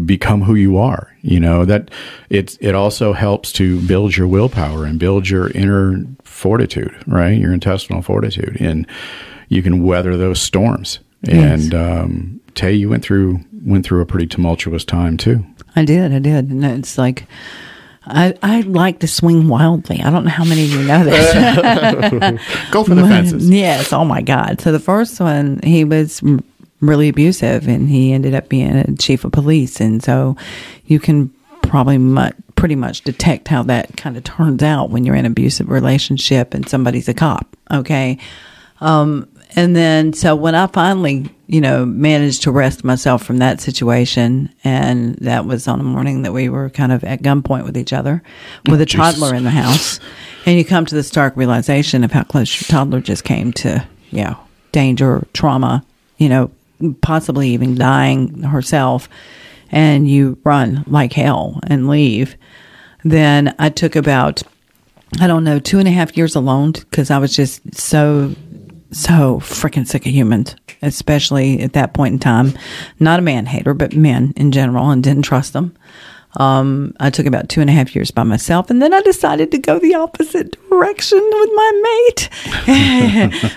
become who you are. That it also helps to build your willpower and build your inner fortitude, right? Your intestinal fortitude, and you can weather those storms. Yes. And Tay, you went through a pretty tumultuous time too. I did, and it's like I like to swing wildly. I don't know how many of you know this. Go for the fences. Yes. Oh my God. So the first one, he was really abusive, and he ended up being a chief of police, and so you can probably pretty much detect how that kind of turns out when you're in an abusive relationship and somebody's a cop. Okay. And then, so when I finally, managed to wrest myself from that situation, and that was on a morning that we were kind of at gunpoint with each other, with a toddler in the house, and you come to the stark realization of how close your toddler just came to, danger, trauma, possibly even dying herself, and you run like hell and leave. Then I took about, 2.5 years alone, because I was just so freaking sick of humans, especially at that point in time. Not a man hater, but men in general, and didn't trust them. I took about 2.5 years by myself, and then I decided to go the opposite direction with my mate,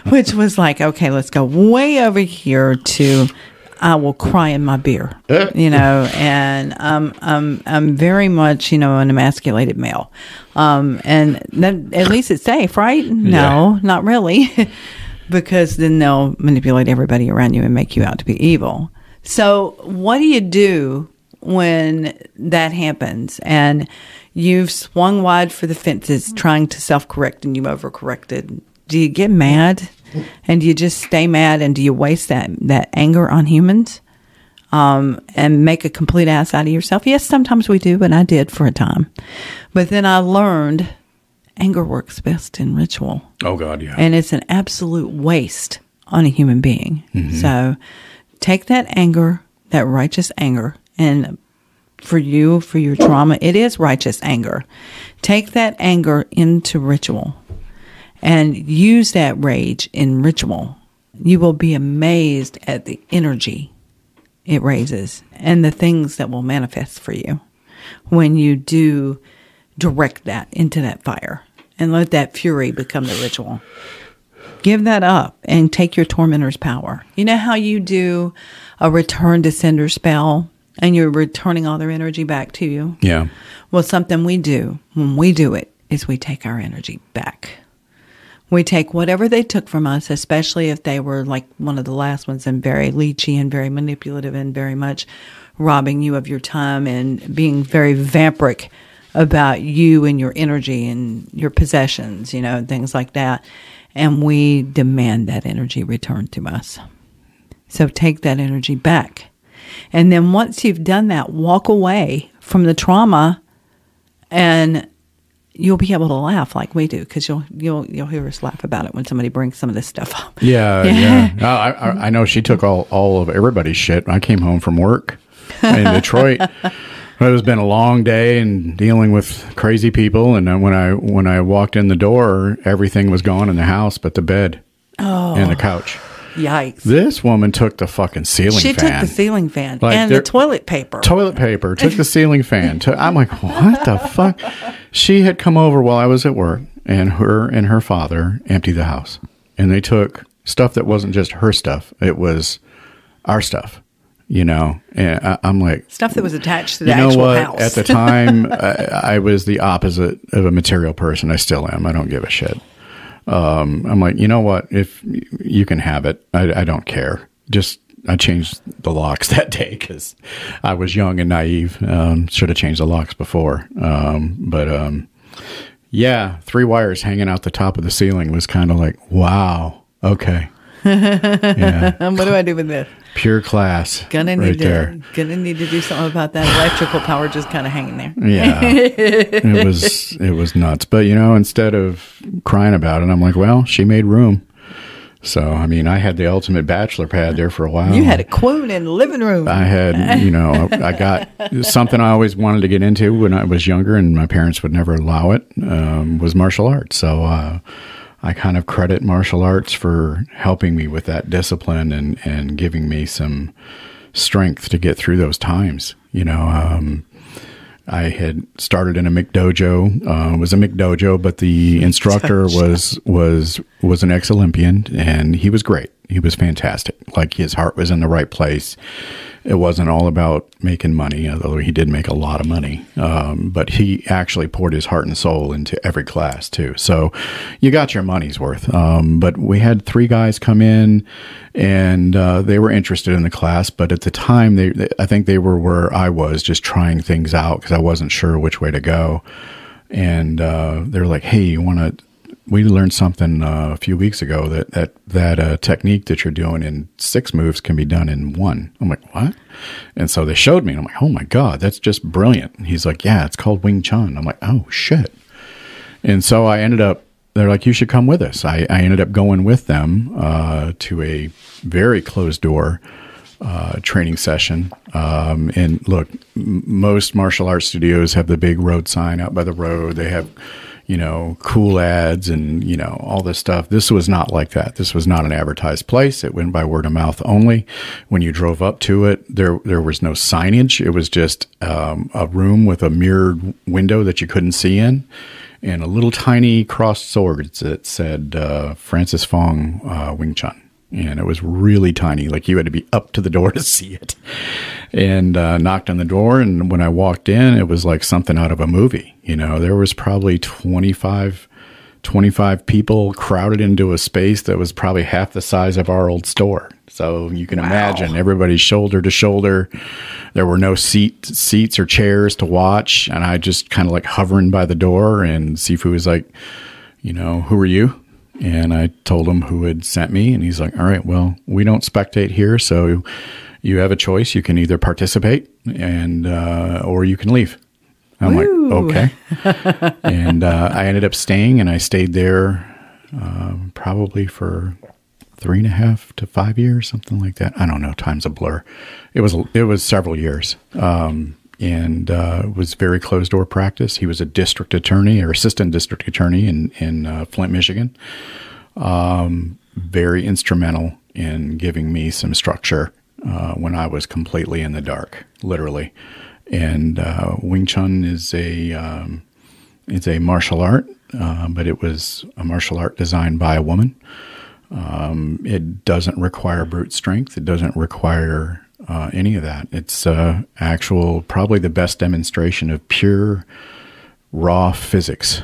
which was like, okay, let's go way over here to I will cry in my beer, and I'm very much, an emasculated male. And then at least it's safe, right? No, yeah. Not really. Because then they'll manipulate everybody around you and make you out to be evil. So what do you do when that happens and you've swung wide for the fences trying to self-correct and you've overcorrected? Do you get mad? And do you just stay mad, and do you waste that anger on humans? and make a complete ass out of yourself. Yes, sometimes we do, and I did for a time. But then I learned anger works best in ritual. Oh, God, yeah. And it's an absolute waste on a human being. So take that anger, that righteous anger, and for you, for your trauma, it is righteous anger. Take that anger into ritual and use that rage in ritual. You will be amazed at the energy it raises and the things that will manifest for you when you do direct that into that fire and let that fury become the ritual. Give that up and take your tormentor's power. You know how you do a return to sender spell and you're returning all their energy back to you? Yeah. Well, something we do when we do it is we take our energy back. We take whatever they took from us, especially if they were like one of the last ones and very leechy and very manipulative and very much robbing you of your time and being very vampiric about you and your energy and your possessions, you know, things like that. And we demand that energy returned to us. So take that energy back. And then once you've done that, walk away from the trauma and you'll be able to laugh like we do because you'll hear us laugh about it when somebody brings some of this stuff up. Yeah. I know she took all of everybody's shit. I came home from work in Detroit. It has been a long day and dealing with crazy people. And then when I walked in the door, everything was gone in the house but the bed and the couch. Yikes. This woman took the fucking ceiling fan. She took the ceiling fan like and the toilet paper. Took the ceiling fan. I'm like, what the fuck? She had come over while I was at work, and her father emptied the house. And they took stuff that wasn't just her stuff. It was our stuff, you know. And I'm like... Stuff that was attached to the actual house. At the time, I was the opposite of a material person. I still am. I don't give a shit. I'm like, you know what? If you can have it, I don't care. I changed the locks that day because I was young and naive. Should have changed the locks before. Yeah, 3 wires hanging out the top of the ceiling was kind of like, wow, okay. Yeah. What do I do with this? Pure class. Gonna need to do something about that electrical power just kind of hanging there. Yeah, it was nuts. But you know, instead of crying about it, I'm like, well, she made room. So I mean, I had the ultimate bachelor pad there for a while. You had a queen in the living room. I had, you know, I got something I always wanted to get into when I was younger, and my parents would never allow it. Was martial arts. So I kind of credit martial arts for helping me with that discipline and giving me some strength to get through those times. You know, I had started in a McDojo. It was a McDojo, but the instructor was an ex-Olympian, and he was great. He was fantastic. Like, his heart was in the right place. It wasn't all about making money, although he did make a lot of money. But he actually poured his heart and soul into every class, too. So you got your money's worth. But we had 3 guys come in, and they were interested in the class. But at the time, I think they were where I was, just trying things out because I wasn't sure which way to go. And they're like, hey, we learned something a few weeks ago that technique that you're doing in 6 moves can be done in 1. I'm like, what? And so they showed me, and I'm like, oh my God, that's just brilliant. And he's like, yeah, it's called Wing Chun. I'm like, oh shit. And so they're like, you should come with us. I ended up going with them to a very closed door training session. And look, most martial arts studios have the big road sign out by the road. They have, you know, cool ads and, you know, all this stuff. This was not like that. This was not an advertised place. It went by word of mouth only. When you drove up to it, there was no signage. It was just a room with a mirrored window that you couldn't see in, and a little tiny crossed swords that said Francis Fong Wing Chun. And it was really tiny. Like, you had to be up to the door to see it. And knocked on the door. And when I walked in, it was like something out of a movie. You know, there was probably 25 people crowded into a space that was probably half the size of our old store. So you can imagine everybody's shoulder to shoulder. There were no seats or chairs to watch. And I just kind of like hovering by the door. And Sifu was like, you know, who are you? And I told him who had sent me, and he's like, all right, well, we don't spectate here, so you have a choice. You can either participate or you can leave. I'm Woo. like, okay. And I ended up staying, and I stayed there probably for 3.5 to 5 years, something like that. I don't know. Time's a blur. It was several years. And it was very closed door practice. He was a district attorney or assistant district attorney in Flint, Michigan. Very instrumental in giving me some structure when I was completely in the dark, literally. And Wing Chun is a martial art, but it was a martial art designed by a woman. It doesn't require brute strength. It doesn't require any of that. It's probably the best demonstration of pure raw physics.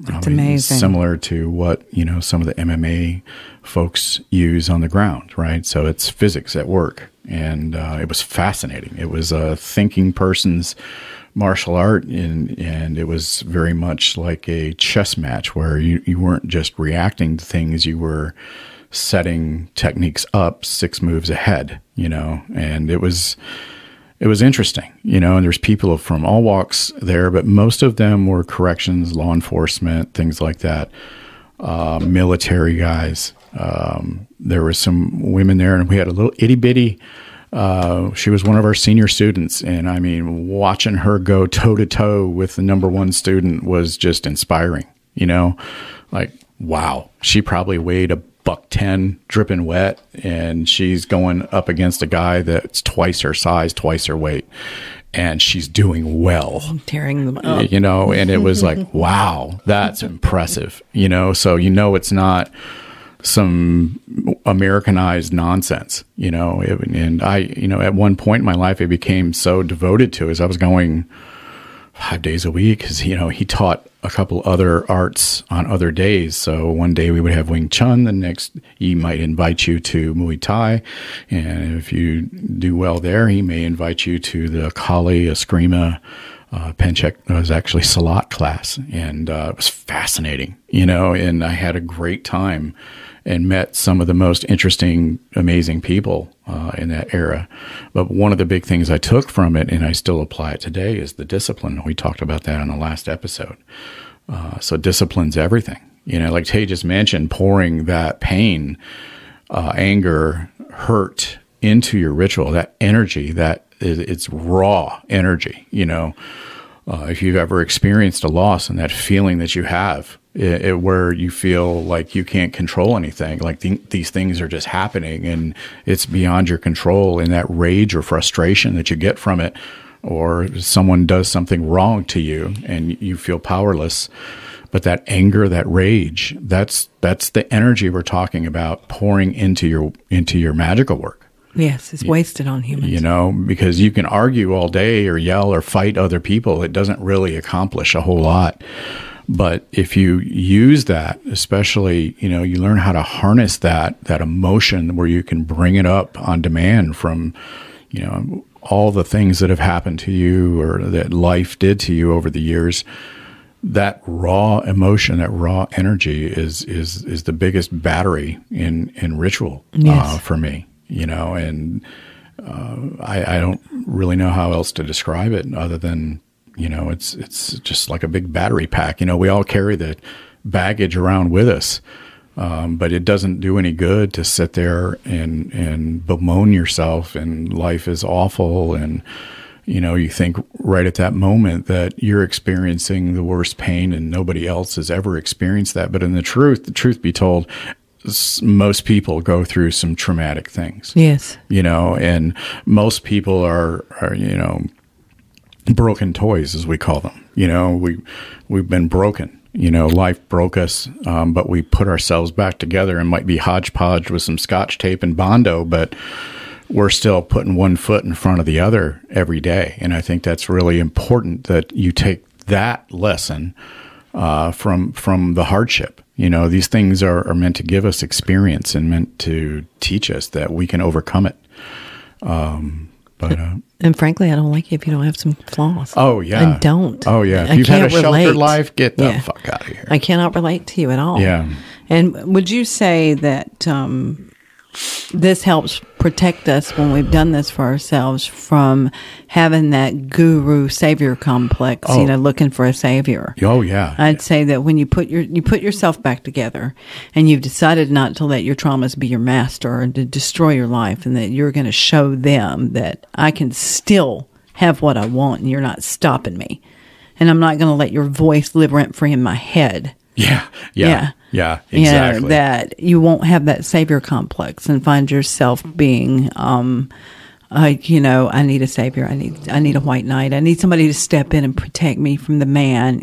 That's amazing. Similar to what, some of the MMA folks use on the ground, right? So it's physics at work. And it was fascinating. It was a thinking person's martial art, and it was very much like a chess match where you weren't just reacting to things, you were setting techniques up 6 moves ahead, and it was interesting, and there's people from all walks there, but most of them were corrections, law enforcement, things like that, military guys. There were some women there, and we had a little itty bitty, she was one of our senior students, and I mean, watching her go toe to toe with the number 1 student was just inspiring, like, wow, she probably weighed $110 dripping wet, and she's going up against a guy that's twice her size, twice her weight, and she's doing well, tearing them up, and it was like, wow, that's impressive, so it's not some Americanized nonsense, and I, at one point in my life, I became so devoted to it as I was going 5 days a week because, he taught a couple other arts on other days. So one day we would have Wing Chun. The next, he might invite you to Muay Thai. And if you do well there, he may invite you to the Kali, Eskrima, Penchek. It was actually Salat class. And it was fascinating, and I had a great time and met some of the most interesting, amazing people in that era. But one of the big things I took from it, and I still apply it today, is the discipline. We talked about that in the last episode. So discipline's everything. Like Tay just mentioned, pouring that pain, anger, hurt into your ritual, that energy, it's raw energy, if you've ever experienced a loss and that feeling that you have, where you feel like you can't control anything, like these things are just happening and it's beyond your control, and that rage or frustration that you get from it, or someone does something wrong to you and you feel powerless. But that anger, that rage, that's the energy we're talking about pouring into your magical work. Yes, it's wasted on humans. Because you can argue all day or yell or fight other people. It doesn't really accomplish a whole lot. But if you use that, especially, you learn how to harness that emotion where you can bring it up on demand from, all the things that have happened to you or that life did to you over the years. That raw emotion, that raw energy is the biggest battery in ritual for me. And I don't really know how else to describe it other than, it's just like a big battery pack. We all carry the baggage around with us, but it doesn't do any good to sit there and bemoan yourself and life is awful. And, you think right at that moment that you're experiencing the worst pain and nobody else has ever experienced that. But the truth be told, most people go through some traumatic things. Yes. And most people are broken toys, as we call them. We've been broken. Life broke us, but we put ourselves back together and might be hodgepodge with some scotch tape and Bondo, but we're still putting one foot in front of the other every day. And I think that's really important that you take that lesson from the hardship. These things are meant to give us experience and meant to teach us that we can overcome it. And frankly, I don't like it if you don't have some flaws. Oh, yeah. I don't. Oh, yeah. If you've had a sheltered life, get the fuck out of here. I cannot relate to you at all. Yeah. And would you say that this helps protect us when we've done this for ourselves from having that guru savior complex, looking for a savior. Oh, yeah. I'd say that when you put yourself back together and you've decided not to let your traumas be your master and to destroy your life, and that you're going to show them that I can still have what I want and you're not stopping me. And I'm not going to let your voice live rent-free in my head. Yeah, exactly. That you won't have that savior complex and find yourself being, I need a savior. I need a white knight. I need somebody to step in and protect me from the man.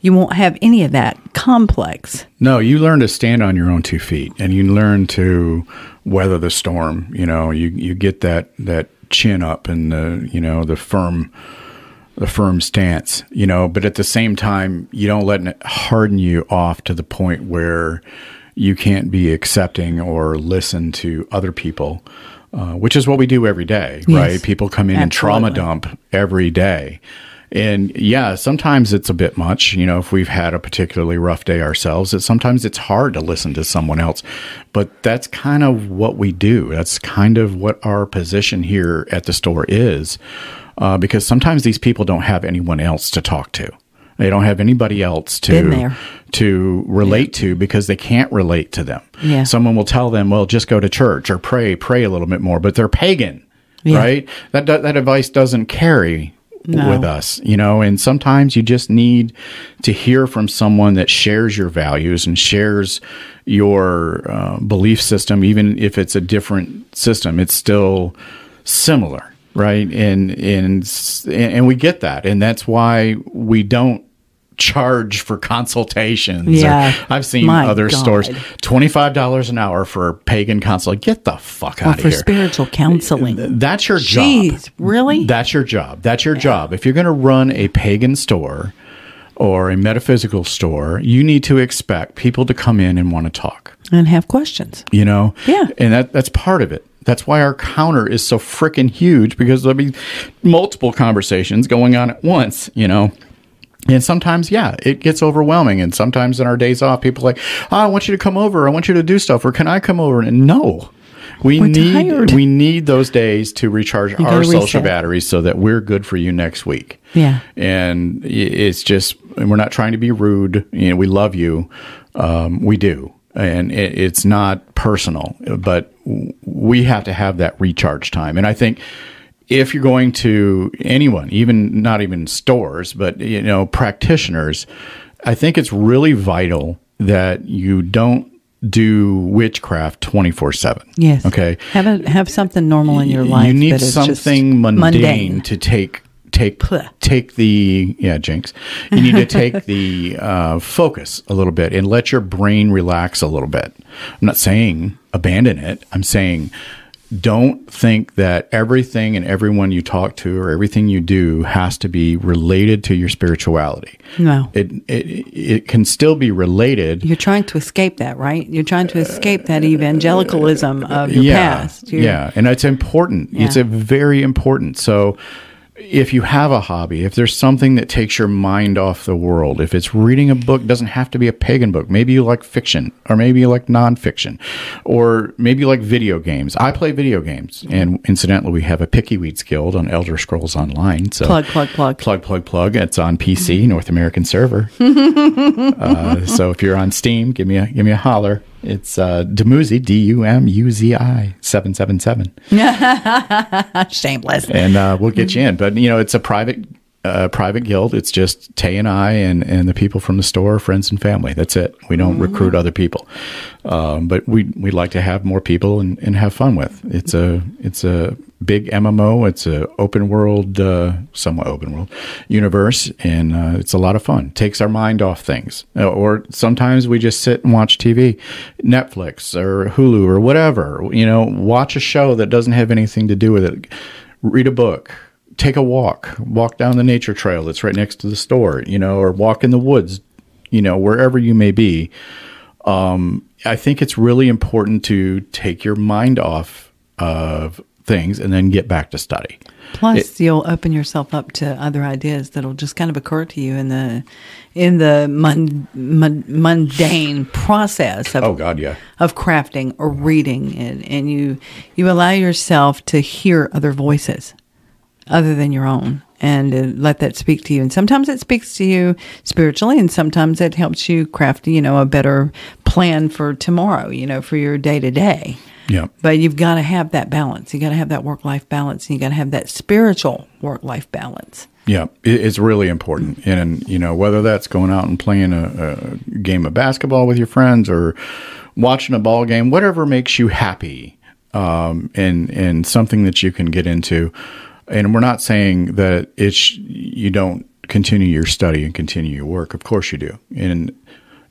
You won't have any of that complex. No, you learn to stand on your own 2 feet, and you learn to weather the storm. You get that chin up and the firm stance, but at the same time, you don't let it harden you off to the point where you can't be accepting or listen to other people, which is what we do every day, yes, right? People come in and trauma dump every day. And yeah, sometimes it's a bit much, if we've had a particularly rough day ourselves, sometimes it's hard to listen to someone else, but that's kind of what we do. That's kind of what our position here at the store is. Because sometimes these people don't have anyone else to talk to. They don't have anybody else to relate to because they can't relate to them. Yeah. Someone will tell them, well, just go to church or pray a little bit more, but they're pagan, right? That advice doesn't carry with us, and sometimes you just need to hear from someone that shares your values and shares your belief system. Even if it's a different system, it's still similar. Right. And we get that. And that's why we don't charge for consultations. Yeah. I've seen other stores, $25 an hour for a pagan consult. Get the fuck out of here. For spiritual counseling. That's your job. Jeez, really? That's your job. That's your job. If you're going to run a pagan store or a metaphysical store, you need to expect people to come in and want to talk. And have questions. Yeah. And that's part of it. That's why our counter is so freaking huge, because there'll be multiple conversations going on at once, And sometimes, it gets overwhelming. And sometimes in our days off, people are like, I want you to come over. I want you to do stuff. Or can I come over? And no, we need those days to recharge our social batteries so that we're good for you next week. Yeah. And it's just, we're not trying to be rude. We love you. We do. And it's not personal, but we have to have that recharge time. And I think if you're going to anyone, not even stores, but, practitioners, I think it's really vital that you don't do witchcraft 24/7. Yes. Okay. Have something normal in your life. You need something mundane to take the jinx. You need to take the focus a little bit and let your brain relax a little bit. I'm not saying abandon it. I'm saying don't think that everything and everyone you talk to or everything you do has to be related to your spirituality. No. It can still be related. You're trying to escape that, right? You're trying to escape that evangelicalism of your past. And it's important. Yeah. It's very important. So if you have a hobby, if there's something that takes your mind off the world, if it's reading a book, doesn't have to be a pagan book. Maybe you like fiction, or maybe you like nonfiction, or maybe you like video games. I play video games, and incidentally, we have a Pickeyweedz guild on Elder Scrolls Online. So plug. It's on PC, North American server. So if you're on Steam, give me a holler. It's Dumuzi, Dumuzi 777. Shameless. And we'll get you in. But, it's a private guild. It's just Tay and I and the people from the store, friends and family. That's it. We don't recruit other people. But we like to have more people and have fun with. It's a big MMO. It's a open world, somewhat open world universe, and it's a lot of fun. Takes our mind off things. Or sometimes we just sit and watch TV, Netflix or Hulu or whatever. Watch a show that doesn't have anything to do with it. Read a book. Take a walk down the nature trail that's right next to the store, or walk in the woods, wherever you may be. I think it's really important to take your mind off of things and then get back to study. Plus, you'll open yourself up to other ideas that'll just kind of occur to you in the mundane process of of crafting or reading, and you allow yourself to hear other voices other than your own, and let that speak to you. And sometimes it speaks to you spiritually, and sometimes it helps you craft, a better plan for tomorrow, for your day to day. Yeah. But you've got to have that balance. You got to have that work-life balance, and you got to have that spiritual work-life balance. Yeah, it's really important. And, whether that's going out and playing a game of basketball with your friends or watching a ball game, whatever makes you happy, and something that you can get into. And we're not saying that you don't continue your study and continue your work. Of course you do. And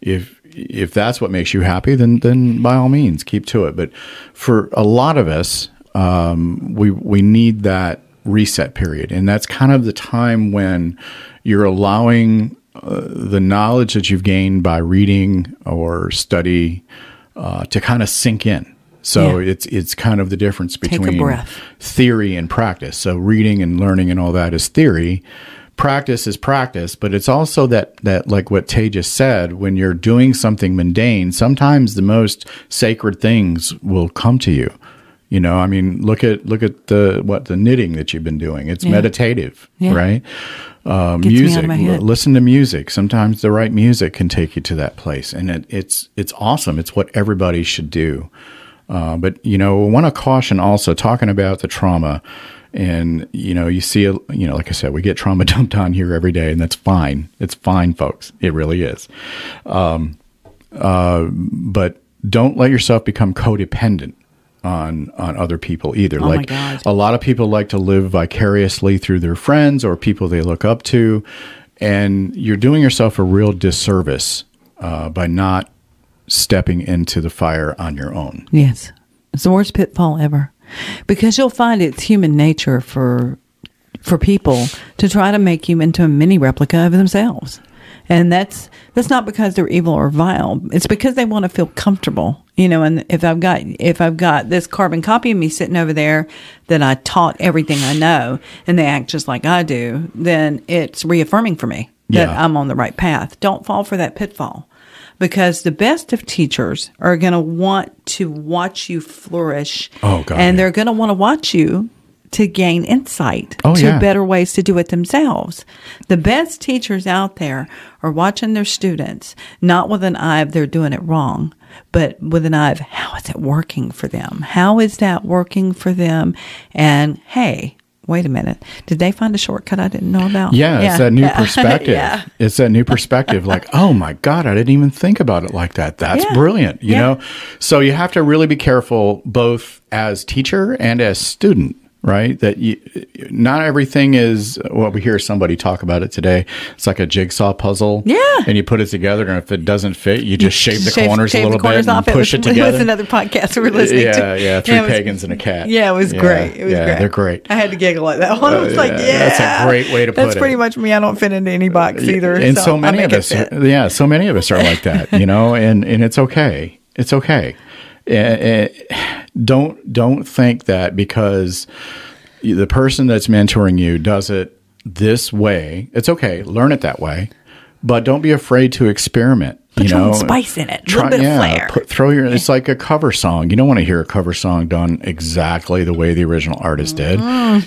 if that's what makes you happy, then by all means, keep to it. But for a lot of us, we need that reset period. And that's kind of the time when you're allowing the knowledge that you've gained by reading or study to kind of sink in. So it's kind of the difference between theory and practice. So reading and learning and all that is theory. Practice is practice, but it's also that like what Tay just said, when you're doing something mundane, sometimes the most sacred things will come to you. I mean, look at the knitting that you've been doing. It's meditative, right? Music, listen to music. Sometimes the right music can take you to that place, and it's awesome. It's what everybody should do. But I want to caution also, talking about the trauma. And, you see, like I said, we get trauma dumped on here every day, and that's fine. It's fine, folks. It really is. But don't let yourself become codependent on other people either. Oh, my God. A lot of people like to live vicariously through their friends or people they look up to. And you're doing yourself a real disservice by not stepping into the fire on your own. Yes. It's the worst pitfall ever. Because you'll find it's human nature for people to try to make you into a mini replica of themselves. And that's not because they're evil or vile. It's because they want to feel comfortable. And if I've got this carbon copy of me sitting over there that I taught everything I know, and they act just like I do, then it's reaffirming for me that I'm on the right path. Don't fall for that pitfall. Because the best of teachers are going to want to watch you flourish. Oh, God, and they're going to want to watch you to gain insight to better ways to do it themselves. The best teachers out there are watching their students, not with an eye of they're doing it wrong, but with an eye of how is it working for them? How is that working for them? And hey, wait a minute. Did they find a shortcut I didn't know about? Yeah, it's that new perspective. It's that new perspective. Like, oh my God, I didn't even think about it like that. That's brilliant. You know? So you have to really be careful both as teacher and as student. Right? That not everything is what we hear somebody talk about it today. It's like a jigsaw puzzle. Yeah. And you put it together, and if it doesn't fit, you just shave the corners a little bit and push it together. It was another podcast we were listening to. Yeah, Three Pagans and a Cat. Yeah, it was great. It was great. They're great. I had to giggle at that one. I was like, that's a great way to put it. That's pretty much me. I don't fit into any box either. And so many of us, so many of us are like that, and it's okay. It's okay. Don't think that because the person that's mentoring you does it this way. It's okay. Learn it that way, but don't be afraid to experiment. Put some spice in it. A little bit of flair. It's like a cover song. You don't want to hear a cover song done exactly the way the original artist did.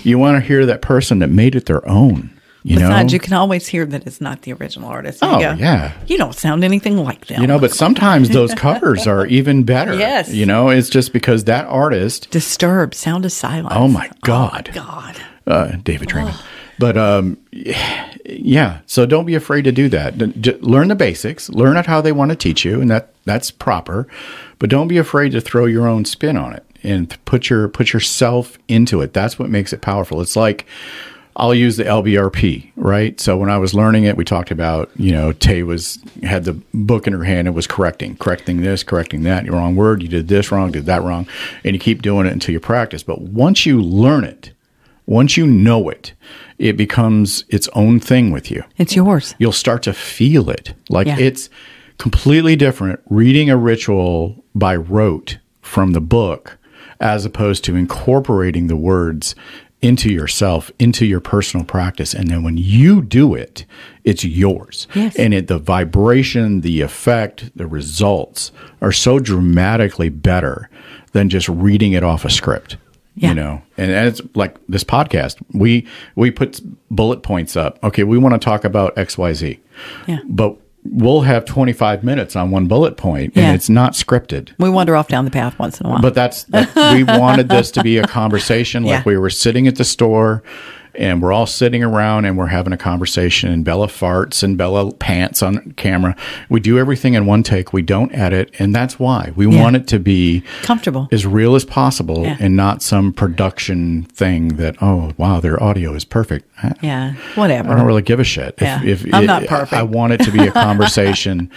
You want to hear that person that made it their own. Besides, you can always hear that it's not the original artist. You don't sound anything like them. But sometimes those covers are even better. Yes. It's just because that artist... Disturbed, Sound of Silence. Oh, my God. David Draymond. But, so don't be afraid to do that. Learn the basics. Learn how they want to teach you, and that's proper. But don't be afraid to throw your own spin on it and put yourself into it. That's what makes it powerful. It's like... I'll use the LBRP, right? So when I was learning it, we talked about, Tay had the book in her hand and was correcting this, correcting that. Your wrong word, you did this wrong, did that wrong. And you keep doing it until you practice. But once you learn it, once you know it, it becomes its own thing with you. It's yours. You'll start to feel it. It's completely different reading a ritual by rote from the book as opposed to incorporating the words into yourself, into your personal practice. And then when you do it, it's yours. Yes. And the vibration, the effect, the results are so dramatically better than just reading it off a script. Yeah. You know, and it's like this podcast. We put bullet points up. Okay, we want to talk about XYZ. Yeah. But we'll have 25 minutes on one bullet point, and it's not scripted. We wander off down the path once in a while. But we wanted this to be a conversation, like we were sitting at the store, and we're all sitting around and we're having a conversation, and Bella farts and Bella pants on camera. We do everything in one take. We don't edit, and that's why we want it to be comfortable, as real as possible, and not some production thing that, oh wow, their audio is perfect. Yeah, whatever. I don't really give a shit. If I'm not perfect. I want it to be a conversation.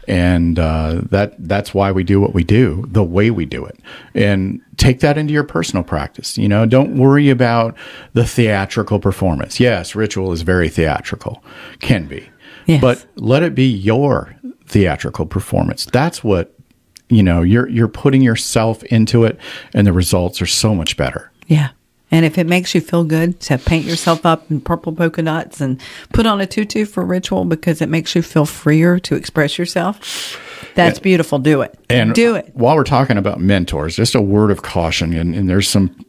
And that's why we do what we do, the way we do it. And take that into your personal practice. You know, don't worry about the theatrical performance. Yes, ritual is very theatrical, can be. Yes. But let it be your theatrical performance. That's what, you know, you're putting yourself into it, and the results are so much better. Yeah. And if it makes you feel good to paint yourself up in purple polka dots and put on a tutu for ritual because it makes you feel freer to express yourself, that's beautiful. Do it. And do it. While we're talking about mentors, just a word of caution. And there's some,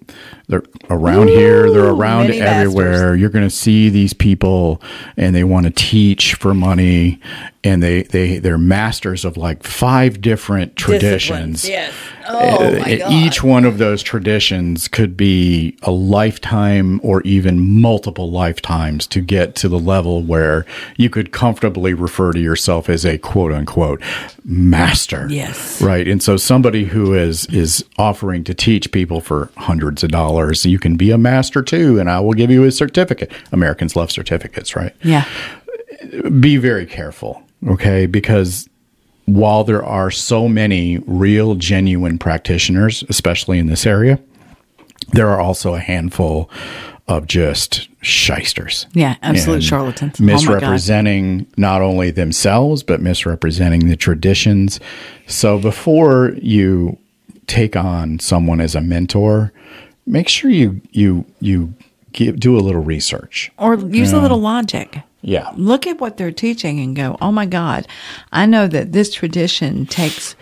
they're around here, they're around everywhere. Masters. You're going to see these people, and they want to teach for money, and they're masters of like 5 different traditions. Yes. Oh my God. Each one of those traditions could be a lifetime or even multiple lifetimes to get to the level where you could comfortably refer to yourself as a quote unquote master. Yes. Right. And so somebody who is offering to teach people for hundreds of dollars, you can be a master too, and I will give you a certificate. Americans love certificates, right? Yeah. Be very careful, okay? Because while there are so many real, genuine practitioners, especially in this area, there are also a handful of just shysters. Yeah, absolute charlatans. Misrepresenting not only themselves, but misrepresenting the traditions. So before you take on someone as a mentor, make sure you do a little research. Or use a little logic. Yeah. Look at what they're teaching and go, oh my God, I know that this tradition takes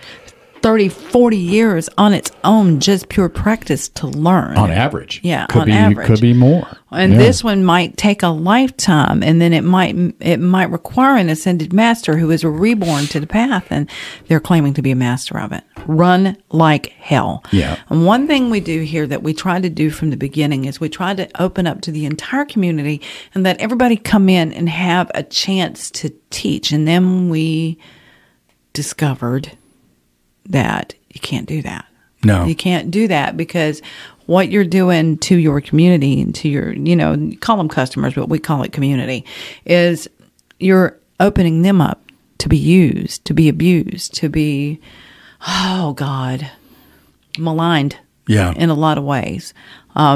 30, 40 years on its own, just pure practice to learn. On average. Yeah, average. Could be more. And this one might take a lifetime, and then it might require an ascended master who is reborn to the path, and they're claiming to be a master of it. Run like hell. Yeah. And one thing we do here that we try to do from the beginning is we try to open up to the entire community and let everybody come in and have a chance to teach. And then we discovered that you can't do that. No. You can't do that, because what you're doing to your community and to your, you call them customers, but we call it community, is you're opening them up to be used, to be abused, to be, oh God, maligned in a lot of ways.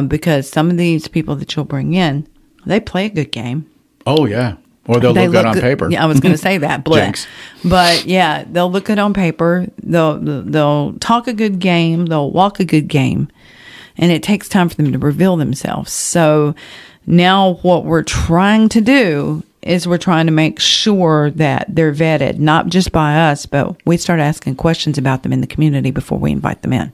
Because some of these people that you'll bring in, they play a good game. Oh, yeah. Or they'll look good on paper. Yeah, I was going to say that. Jinx. But yeah, they'll look good on paper. They'll talk a good game. They'll walk a good game. And it takes time for them to reveal themselves. So now what we're trying to do is we're trying to make sure that they're vetted, not just by us, but we start asking questions about them in the community before we invite them in.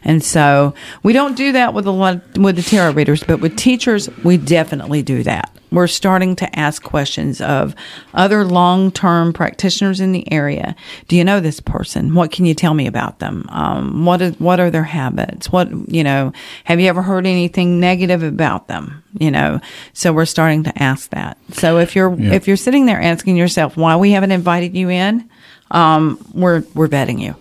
And so we don't do that with with the tarot readers, but with teachers, we definitely do that. We're starting to ask questions of other long-term practitioners in the area. Do you know this person? What can you tell me about them? What are their habits? Have you ever heard anything negative about them? So we're starting to ask that. So if you're sitting there asking yourself why we haven't invited you in, we're vetting you,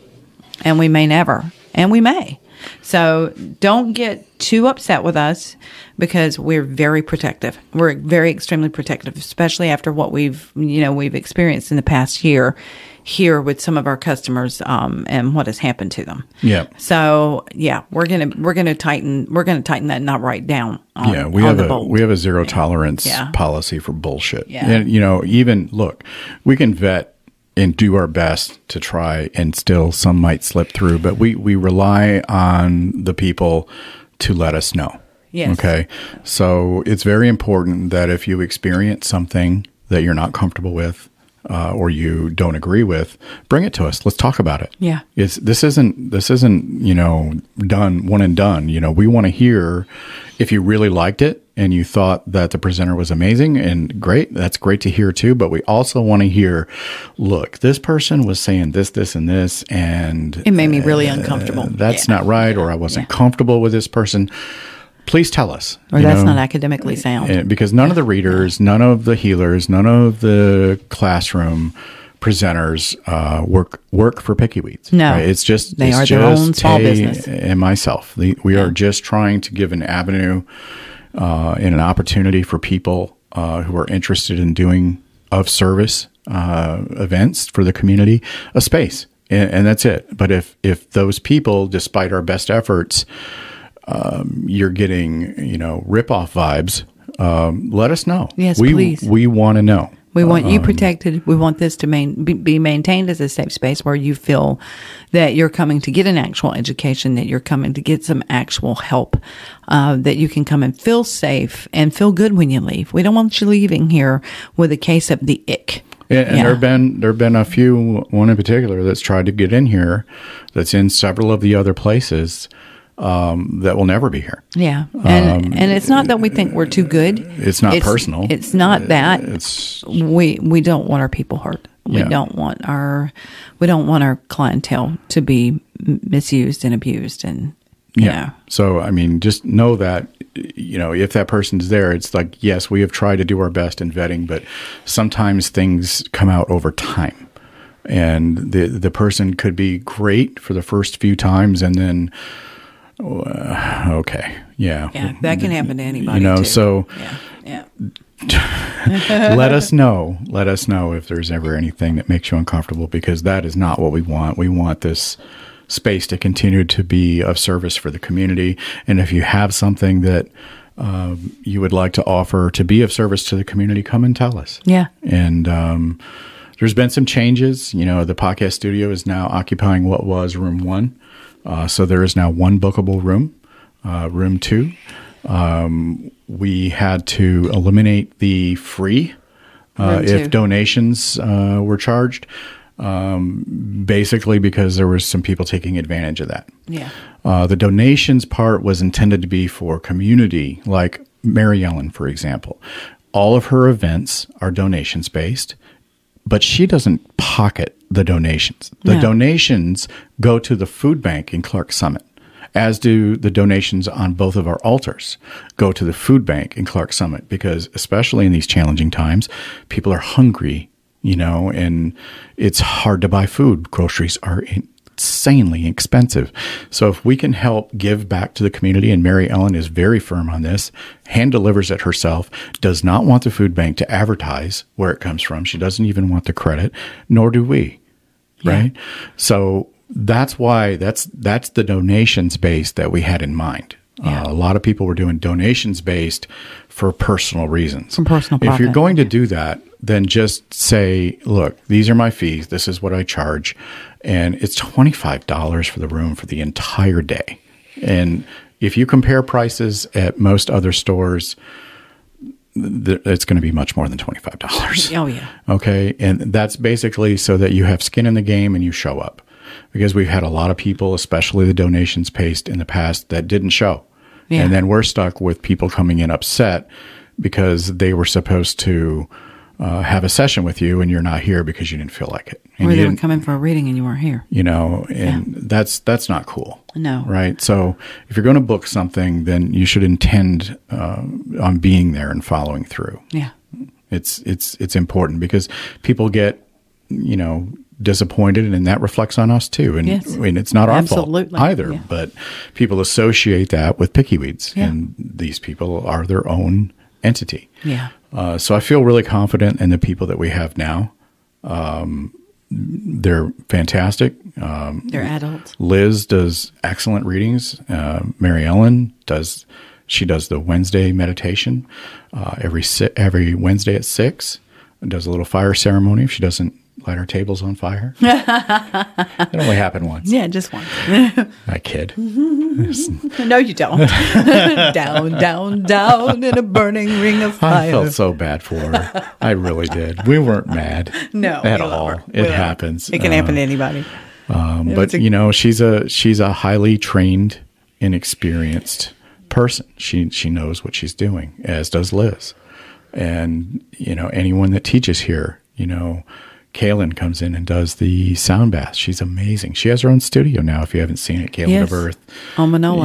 and we may never. And we may. So don't get too upset with us, because we're very protective. We're very extremely protective, especially after what we've experienced in the past year here with some of our customers, and what has happened to them. Yeah. So yeah, we're gonna tighten that knot right down. We have a zero tolerance policy for bullshit. Yeah. And even look, we can vet and do our best to try, and still some might slip through, but we rely on the people to let us know. Yes. Okay. So it's very important that if you experience something that you're not comfortable with, or you don't agree with, bring it to us. Let's talk about it. Yeah. This isn't, done, one and done. We want to hear if you really liked it and you thought that the presenter was amazing and great. That's great to hear too. But we also want to hear, look, this person was saying this, and this, and it made me really uncomfortable. That's not right. Or I wasn't comfortable with this person. Please tell us. Or that's not academically sound. Because none of the readers, none of the healers, none of the classroom presenters work for Pickeyweedz. No. Right? It's just they are their own small business. And myself. We are just trying to give an avenue and an opportunity for people who are interested in doing of service events for the community, a space. And that's it. But if those people, despite our best efforts, you're getting, rip-off vibes, let us know. Yes, please. We want to know. We want you protected. We want this to be maintained as a safe space where you feel that you're coming to get an actual education, that you're coming to get some actual help, that you can come and feel safe and feel good when you leave. We don't want you leaving here with a case of the ick. And there have been a few, one in particular that's tried to get in here, that's in several of the other places, that will never be here. Yeah. And it's not that we think we're too good. It's not personal. It's not that. We don't want our people hurt. We Yeah. don't want our clientele to be misused and abused and you know. So just know that if that person's there, it's like, yes, we have tried to do our best in vetting, but sometimes things come out over time. And the person could be great for the first few times, and then okay. Yeah. Yeah. That can happen to anybody. Too. So yeah. let us know if there's ever anything that makes you uncomfortable, because that is not what we want. We want this space to continue to be of service for the community. And if you have something that you would like to offer to be of service to the community, come and tell us. Yeah. And there's been some changes. The podcast studio is now occupying what was room 1. So there is now one bookable room, room 2. We had to eliminate the free if donations were charged, basically because there was some people taking advantage of that. Yeah. The donations part was intended to be for community, like Mary Ellen, for example. All of her events are donations based, but she doesn't pocket the donations. The donations go to the food bank in Clark Summit, as do the donations on both of our altars go to the food bank in Clark Summit, because especially in these challenging times, people are hungry, and it's hard to buy food. Groceries are insanely expensive. So if we can help give back to the community, and Mary Ellen is very firm on this, hand delivers it herself, does not want the food bank to advertise where it comes from. She doesn't even want the credit, nor do we. Right? So that's why that's the donations based that we had in mind. Yeah. A lot of people were doing donations based for personal reasons. From personal profit. If you're going to do that, then just say, look, these are my fees. This is what I charge. And it's $25 for the room for the entire day. And if you compare prices at most other stores, it's going to be much more than $25. Oh, yeah. Okay. And that's basically so that you have skin in the game and you show up. Because we've had a lot of people, especially the donations based in the past, that didn't show. Yeah. And then we're stuck with people coming in upset because they were supposed to have a session with you and you're not here because you didn't feel like it. And or they were coming for a reading and you weren't here. That's not cool. No. Right? So if you're going to book something, then you should intend on being there and following through. Yeah. It's important because people get, disappointed, and that reflects on us too. And yes. It's not our fault either, yeah. but people associate that with Pickeyweedz, and these people are their own entity. Yeah. So I feel really confident in the people that we have now. They're fantastic. They're adults. Liz does excellent readings. Mary Ellen does the Wednesday meditation every Wednesday at 6. Does a little fire ceremony if she doesn't light our tables on fire. It only happened once. Yeah, just once. I kid. No, you don't. Down, down, down in a burning ring of fire. I felt so bad for her. I really did. We weren't mad. No, at all. It happens. It can happen to anybody. But you know, she's a highly trained and experienced person. She knows what she's doing, as does Liz. And you know, anyone that teaches here, you know, Kaylin comes in and does the sound bath. She's amazing. She has her own studio now. If you haven't seen it, Kaylin of Earth, on Manola,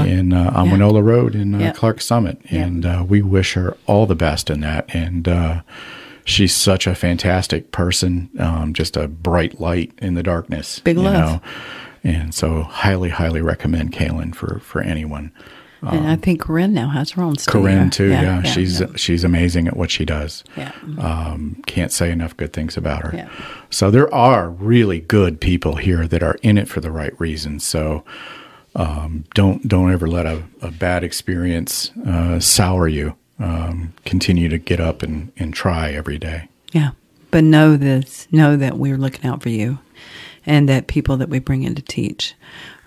on Manola Road in Clark Summit, and we wish her all the best in that. And she's such a fantastic person, just a bright light in the darkness. Big love. Know? And so, highly, highly recommend Kaylin for anyone. And I think Corinne now has her own studio. Corinne too, yeah. She's amazing at what she does. Yeah. Can't say enough good things about her. Yeah. So there are really good people here that are in it for the right reasons. So don't ever let a bad experience sour you. Continue to get up and try every day. Yeah. But know that we're looking out for you, and that people that we bring in to teach,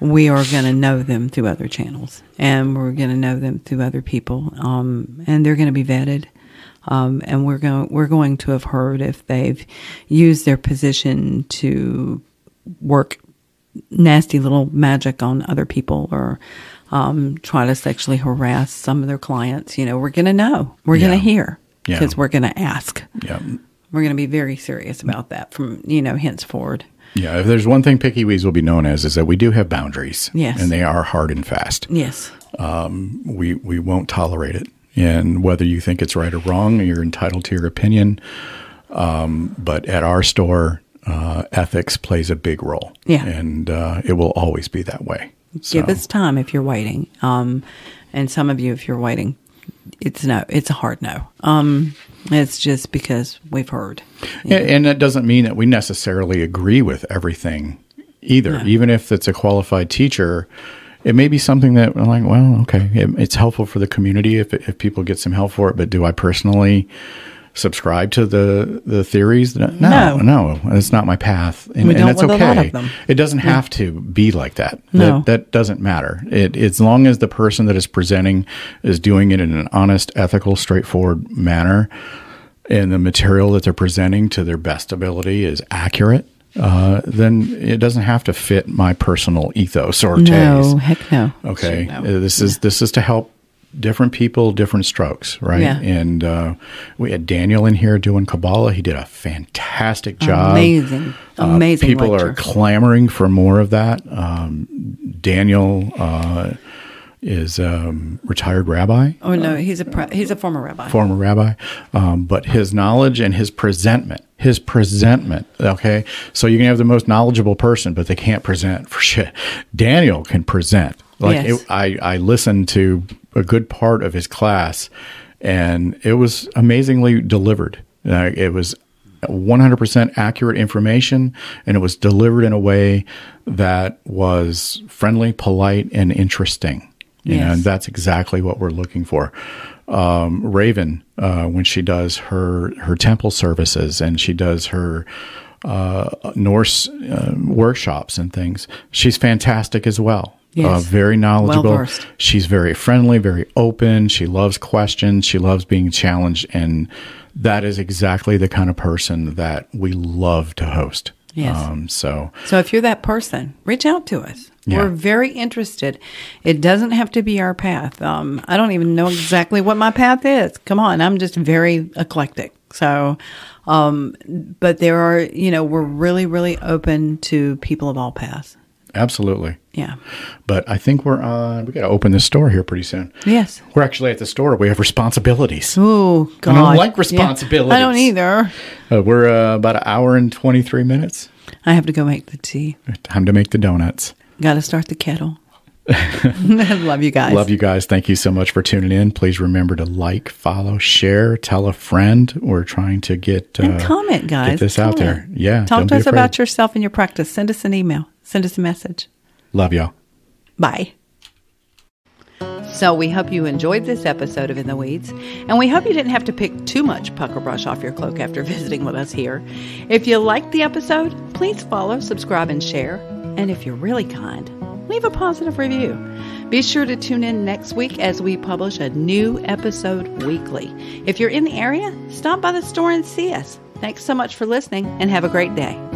we are going to know them through other channels, and we're going to know them through other people, and they're going to be vetted, and we're going to have heard if they've used their position to work nasty little magic on other people, or try to sexually harass some of their clients. You know, we're going to know. We're going to hear, because we're going to ask. Yeah. We're going to be very serious about that from, henceforward. Yeah, if there's one thing Pickeyweedz will be known as, is that we do have boundaries. Yes. And they are hard and fast. Yes. We won't tolerate it. And whether you think it's right or wrong, you're entitled to your opinion. But at our store, ethics plays a big role. Yeah. And it will always be that way. Give us time if you're waiting. And some of you, if you're waiting, it's a hard no. It's just because we've heard. And that doesn't mean that we necessarily agree with everything either. No. Even if it's a qualified teacher, it may be something that we're like, well, okay, it's helpful for the community if people get some help for it. But do I personally subscribe to the theories? No, it's not my path. And that's okay. A lot of them. It doesn't have to be like that. No. That doesn't matter. As long as the person that is presenting is doing it in an honest, ethical, straightforward manner, and the material that they're presenting to their best ability is accurate, then it doesn't have to fit my personal ethos or taste. No, heck no. Okay, this is to help different people, different strokes, right? Yeah. And we had Daniel in here doing Kabbalah. He did a fantastic job. Amazing people lecture. Are clamoring for more of that. Daniel is a retired rabbi. Oh no, he's a former rabbi. Former rabbi, but his knowledge and his presentment. Okay, so you can have the most knowledgeable person, but they can't present for shit. Daniel can present. I listened to a good part of his class, and it was amazingly delivered. It was 100% accurate information, and it was delivered in a way that was friendly, polite, and interesting. Yes. And that's exactly what we're looking for. Raven, when she does her temple services and she does her Norse workshops and things, she's fantastic as well. Yes. Very knowledgeable. Well-versed. She's very friendly, very open. She loves questions. She loves being challenged. And that is exactly the kind of person that we love to host. Yes. So if you're that person, reach out to us. Yeah. We're very interested. It doesn't have to be our path. I don't even know exactly what my path is. Come on. I'm just very eclectic. So, but there are, we're really, really open to people of all paths. Absolutely. Yeah. But I think we got to open this store here pretty soon. Yes. We're actually at the store. We have responsibilities. Oh, God. I don't like responsibilities. Yeah, I don't either. We're about an hour and 23 minutes. I have to go make the tea. Time to make the donuts. Got to start the kettle. Love you guys. Love you guys. Thank you so much for tuning in. Please remember to like, follow, share, tell a friend. We're trying to get and comment, guys. Get this out there. Yeah. Talk to us about yourself and your practice. Send us an email. Send us a message. Love y'all. Bye. So we hope you enjoyed this episode of In the Weeds, and we hope you didn't have to pick too much pucker brush off your cloak after visiting with us here. If you liked the episode, please follow, subscribe, and share. And if you're really kind, leave a positive review. Be sure to tune in next week as we publish a new episode weekly. If you're in the area, stop by the store and see us. Thanks so much for listening, and have a great day.